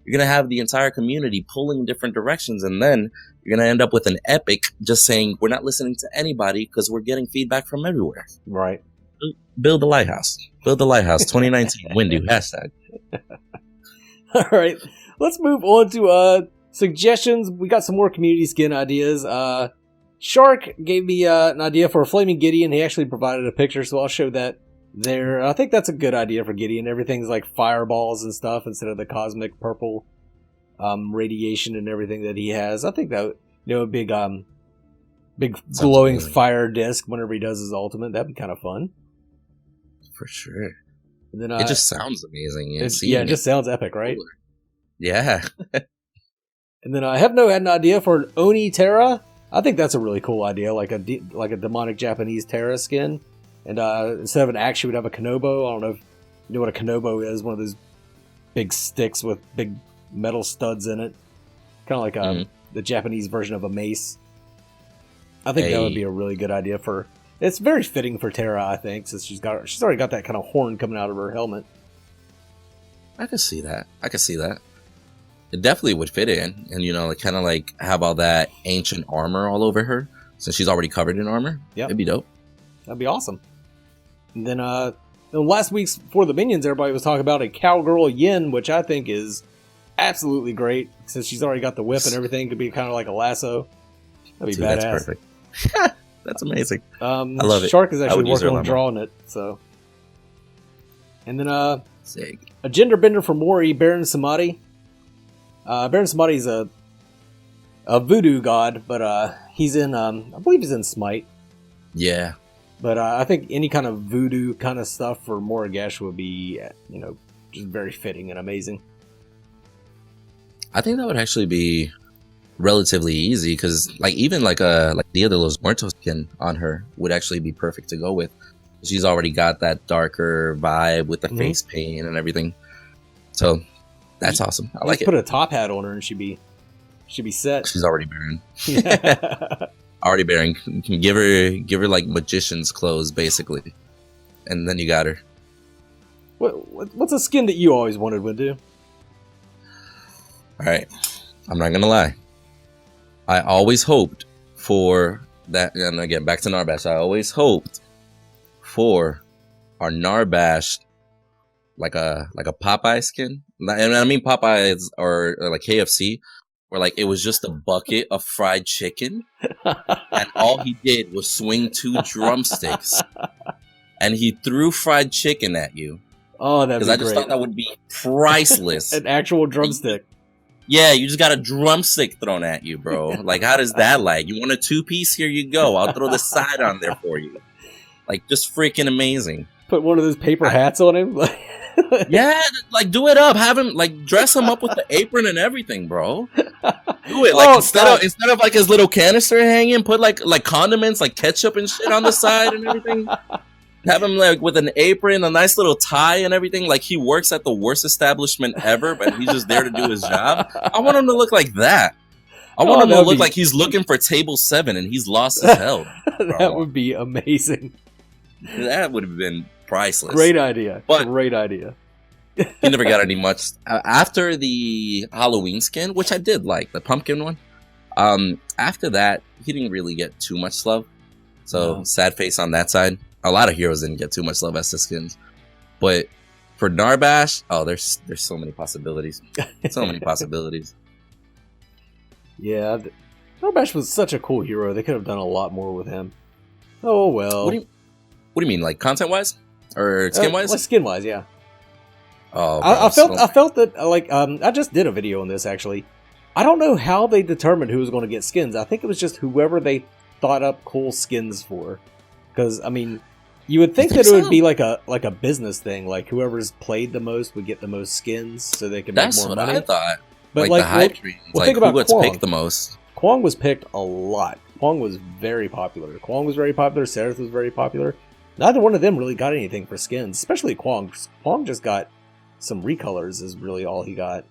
You're going to have the entire community pulling different directions, and then you're going to end up with an epic just saying, we're not listening to anybody because we're getting feedback from everywhere. Right. Build the lighthouse. Build the lighthouse. 2019. Windu. #. All right. Let's move on to suggestions. We got some more community skin ideas. Shark gave me an idea for a flaming Gideon. He actually provided a picture, so I'll show that there. I think that's a good idea for Gideon. Everything's like fireballs and stuff instead of the cosmic purple radiation and everything that he has. I think that a big glowing fire disc whenever he does his ultimate, that'd be kind of fun. For sure. And then, it just sounds amazing. It just sounds epic, right? Yeah. And then I have had an idea for an Oni Terra. I think that's a really cool idea, like a demonic Japanese Terra skin. And instead of an axe, you would have a Konobo. I don't know if you know what a Konobo is. One of those big sticks with big metal studs in it. Kind of like the Japanese version of a mace. I think that would be a really good idea for... It's very fitting for Terra, I think, since she's already got that kind of horn coming out of her helmet. I could see that. It definitely would fit in, and kind of like have all that ancient armor all over her, since she's already covered in armor. Yeah, it'd be dope. That'd be awesome. And then, last week's For the Minions, everybody was talking about a Cowgirl Yin, which I think is absolutely great, since she's already got the whip and everything. Could be kind of like a lasso. That'd be badass. That's perfect. That's amazing. I love it. Shark is actually working on drawing it, so. And then, Sick. A gender bender for Mori, Baron Samadi. Baron Samadi is a voodoo god, but he's in, I believe he's in Smite. Yeah. But I think any kind of voodoo kind of stuff for Morigesh would be, just very fitting and amazing. I think that would actually be relatively easy, because even Dia de los Muertos skin on her would actually be perfect to go with. She's already got that darker vibe with the face paint and everything. So that's awesome. I like it. Put a top hat on her and she'd be set. She's already Baron. Already Baron. You can give her like magician's clothes basically, and then you got her. What's a skin that you always wanted, Windu? All right, I'm not gonna lie. I always hoped for that, and again back to Narbash. I always hoped for our Narbash like a Popeye skin, and I mean Popeyes or like KFC, where like it was just a bucket of fried chicken, and all he did was swing 2 drumsticks, and he threw fried chicken at you. Oh, that'd be great. Because I just thought that would be priceless. An actual drumstick. Yeah, you just got a drumstick thrown at you, bro. Like, how does that like? You want a 2-piece? Here you go. I'll throw the side on there for you. Like, just freaking amazing. Put one of those paper hats on him. Yeah, like do it up. Have him like dress him up with the apron and everything, bro. Do it like instead of like his little canister hanging, put like condiments, like ketchup and shit on the side and everything. Have him like with an apron, a nice little tie and everything. Like he works at the worst establishment ever, but he's just there to do his job. I want him to look like that. I want him to look like he's looking for table 7 and he's lost his hell. That would be amazing. That would have been priceless. Great idea. But great idea. He never got any much after the Halloween skin, which I did like, the pumpkin one. After that, he didn't really get too much love. So sad face on that side. A lot of heroes didn't get too much love as the skins. But for Narbash, there's so many possibilities. So many possibilities. Yeah, Narbash was such a cool hero. They could have done a lot more with him. Oh well. What do you mean, like content wise or skin wise? Like skin wise, yeah. Oh, I felt that like I just did a video on this actually. I don't know how they determined who was going to get skins. I think it was just whoever they thought up cool skins for. Because, I mean, you would think that it would be like a business thing. Like, whoever's played the most would get the most skins so they can make more money. That's what I thought. But like the hype train. Like, think about who gets Kwong. picked the most? Kwong was picked a lot. Kwong was very popular. Kwong was very popular. Seraph was very popular. Neither one of them really got anything for skins, especially Kwong. Kwong just got some recolors is really all he got.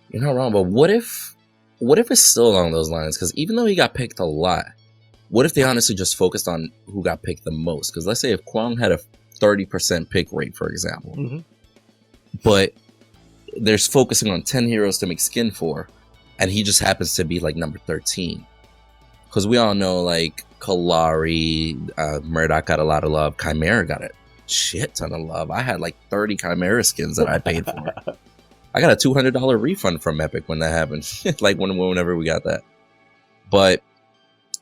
You're not wrong, but what if it's still along those lines? Because even though he got picked a lot, what if they honestly just focused on who got picked the most? Because let's say if Kwong had a 30% pick rate, for example, but there's focusing on 10 heroes to make skin for, and he just happens to be like number 13. Because we all know like Kalari, Murdoch got a lot of love, Chimera got a shit ton of love. I had like 30 Chimera skins that I paid for. I got a $200 refund from Epic when that happened. Like whenever we got that. But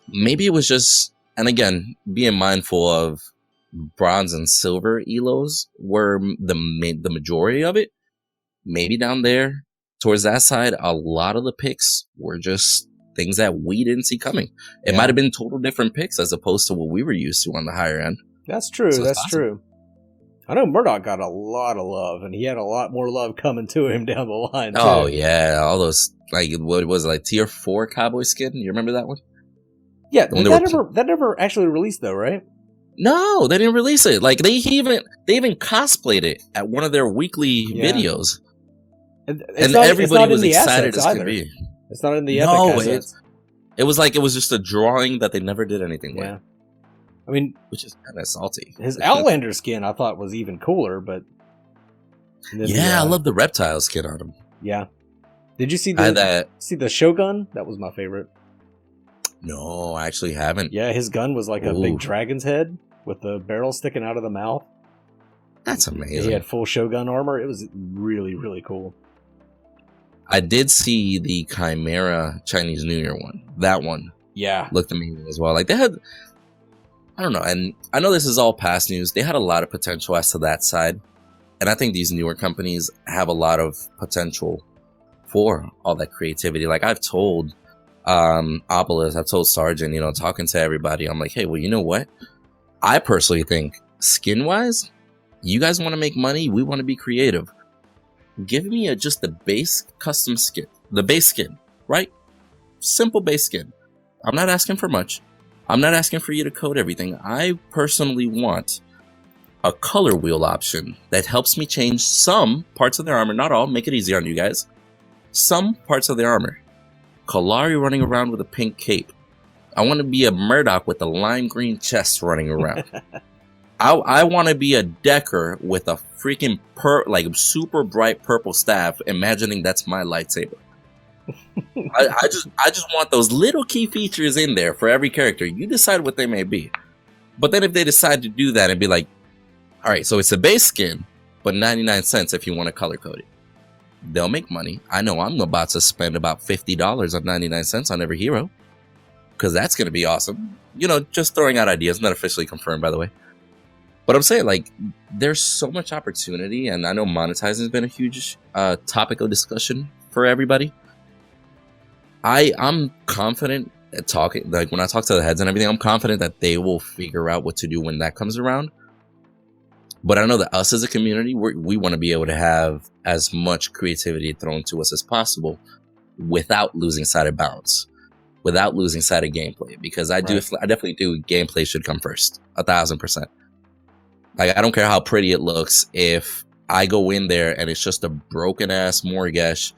maybe it was just, and again, being mindful of bronze and silver elos were the majority of it. Maybe down there towards that side, a lot of the picks were just things that we didn't see coming. It might have been total different picks as opposed to what we were used to on the higher end. That's true. So that's true. I know Murdoch got a lot of love, and he had a lot more love coming to him down the line, too. Oh, yeah. All those, like, what was it, like tier 4 cowboy skin? You remember that one? Yeah, that never actually released, though, right? No, they didn't release it. Like, they even cosplayed it at one of their weekly videos. And everybody was excited as could be. It's not in the Epic assets. It was like it was just a drawing that they never did anything with. I mean, which is kind of salty. His Outlander skin I thought was even cooler, but I love the reptile skin on him. Yeah. Did you see the Shogun? That was my favorite. No, I actually haven't. Yeah, his gun was like a big dragon's head with the barrel sticking out of the mouth. That's amazing. He had full Shogun armor. It was really, really cool. I did see the Chimera Chinese New Year one. That one looked amazing as well. Like they had, I don't know, and I know this is all past news. They had a lot of potential as to that side. And I think these newer companies have a lot of potential for all that creativity. Like I've told Opolis, I've told Sargent, talking to everybody, I'm like, hey, well, you know what? I personally think skin-wise, you guys want to make money, we want to be creative. Give me just the base custom skin. The base skin, right? Simple base skin. I'm not asking for much. I'm not asking for you to code everything. I personally want a color wheel option that helps me change some parts of their armor. Not all. Make it easy on you guys. Some parts of their armor. Kalari running around with a pink cape. I want to be a Murdoch with a lime green chest running around. I want to be a Decker with a freaking super bright purple staff, imagining that's my lightsaber. I just want those little key features in there for every character. You decide what they may be. But then if they decide to do that and be like, all right, so it's a base skin, but 99 cents if you want to color code it. They'll make money. I know I'm about to spend about $50 on 99 cents on every hero. Because that's going to be awesome. Just throwing out ideas, not officially confirmed, by the way. But I'm saying, like, there's so much opportunity, and I know monetizing has been a huge topic of discussion for everybody. I'm confident at talking, like, when I talk to the heads and everything, I'm confident that they will figure out what to do when that comes around. But I know that us as a community, we want to be able to have as much creativity thrown to us as possible without losing sight of balance, without losing sight of gameplay. Because I definitely do. Gameplay should come first, 1,000%. Like, I don't care how pretty it looks. If I go in there and it's just a broken ass Morgesh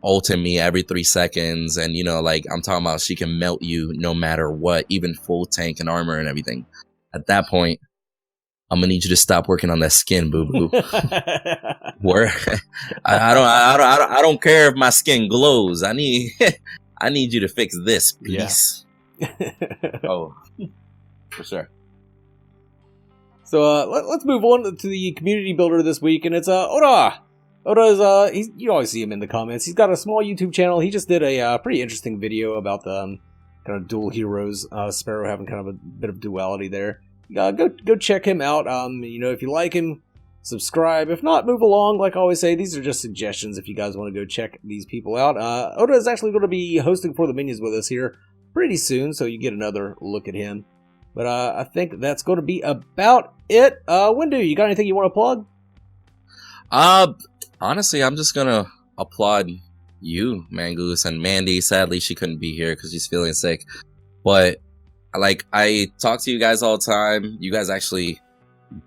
ulting me every 3 seconds, and I'm talking about she can melt you no matter what, even full tank and armor and everything. At that point, I'm gonna need you to stop working on that skin, boo boo. Where I don't care if my skin glows. I need you to fix this piece. Yeah. Oh, for sure. So let's move on to the community builder this week, and it's Oda. Oda is you always see him in the comments. He's got a small YouTube channel. He just did a pretty interesting video about the kind of dual heroes. Sparrow having kind of a bit of duality there. Go check him out. If you like him, subscribe. If not, move along. Like I always say, these are just suggestions if you guys want to go check these people out. Oda is actually going to be hosting For the Minions with us here pretty soon, so you get another look at him. But I think that's going to be about it. Windu, you got anything you want to plug? Honestly, I'm just gonna applaud you, Mangoose, and Mandy. Sadly, she couldn't be here because she's feeling sick. But like, I talk to you guys all the time. You guys actually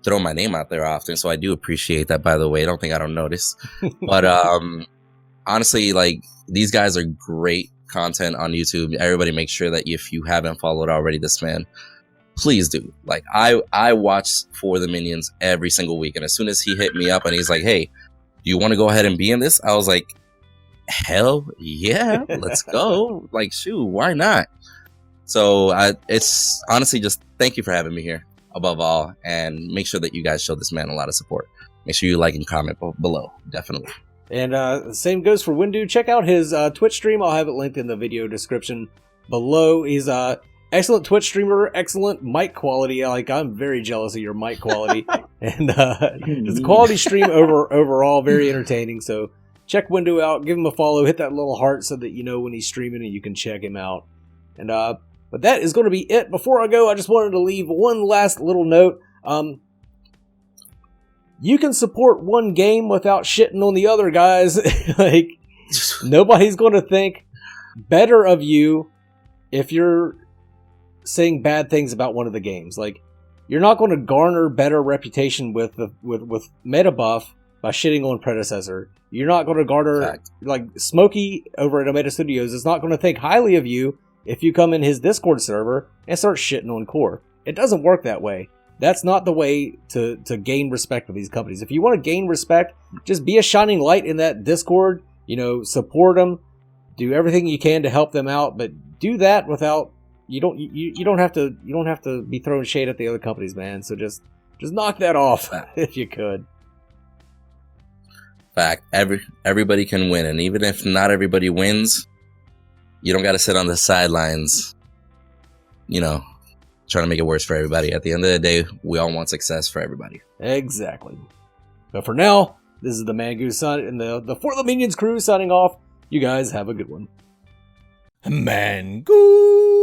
throw my name out there often, so I do appreciate that. By the way, I don't notice. But honestly, like, these guys are great content on YouTube. Everybody, make sure that if you haven't followed already, this man, please do. Like, I watch For the Minions every single week, and as soon as he hit me up and he's like, "Hey, do you want to go ahead and be in this?" I was like, hell yeah, let's go. Like, shoot, why not? So it's honestly just thank you for having me here above all, and make sure that you guys show this man a lot of support. Make sure you like and comment below, definitely. And the same goes for Windu. Check out his Twitch stream. I'll have it linked in the video description below. He's excellent Twitch streamer, excellent mic quality. Like, I'm very jealous of your mic quality. And it's a quality stream overall, very entertaining. So check Windu out, give him a follow, hit that little heart so that you know when he's streaming and you can check him out. And but that is going to be it. Before I go, I just wanted to leave one last little note. You can support one game without shitting on the other, guys. Like, nobody's going to think better of you if you're saying bad things about one of the games. Like, you're not going to garner better reputation with meta buff by shitting on predecessor. You're not going to garner, like, Smokey over at Omega Studios is not going to think highly of you if you come in his Discord server and start shitting on core. It doesn't work that way. That's not the way to gain respect with these companies. If you want to gain respect, just be a shining light in that Discord. You know, support them, do everything you can to help them out, but do that without you don't have to be throwing shade at the other companies, man. So just knock that off if you could. Fact. Everybody can win, and even if not everybody wins, you don't got to sit on the sidelines, you know, trying to make it worse for everybody. At the end of the day, we all want success for everybody. Exactly. But for now, this is the Mangoose and the For the Minions crew signing off. You guys have a good one. Mangoose!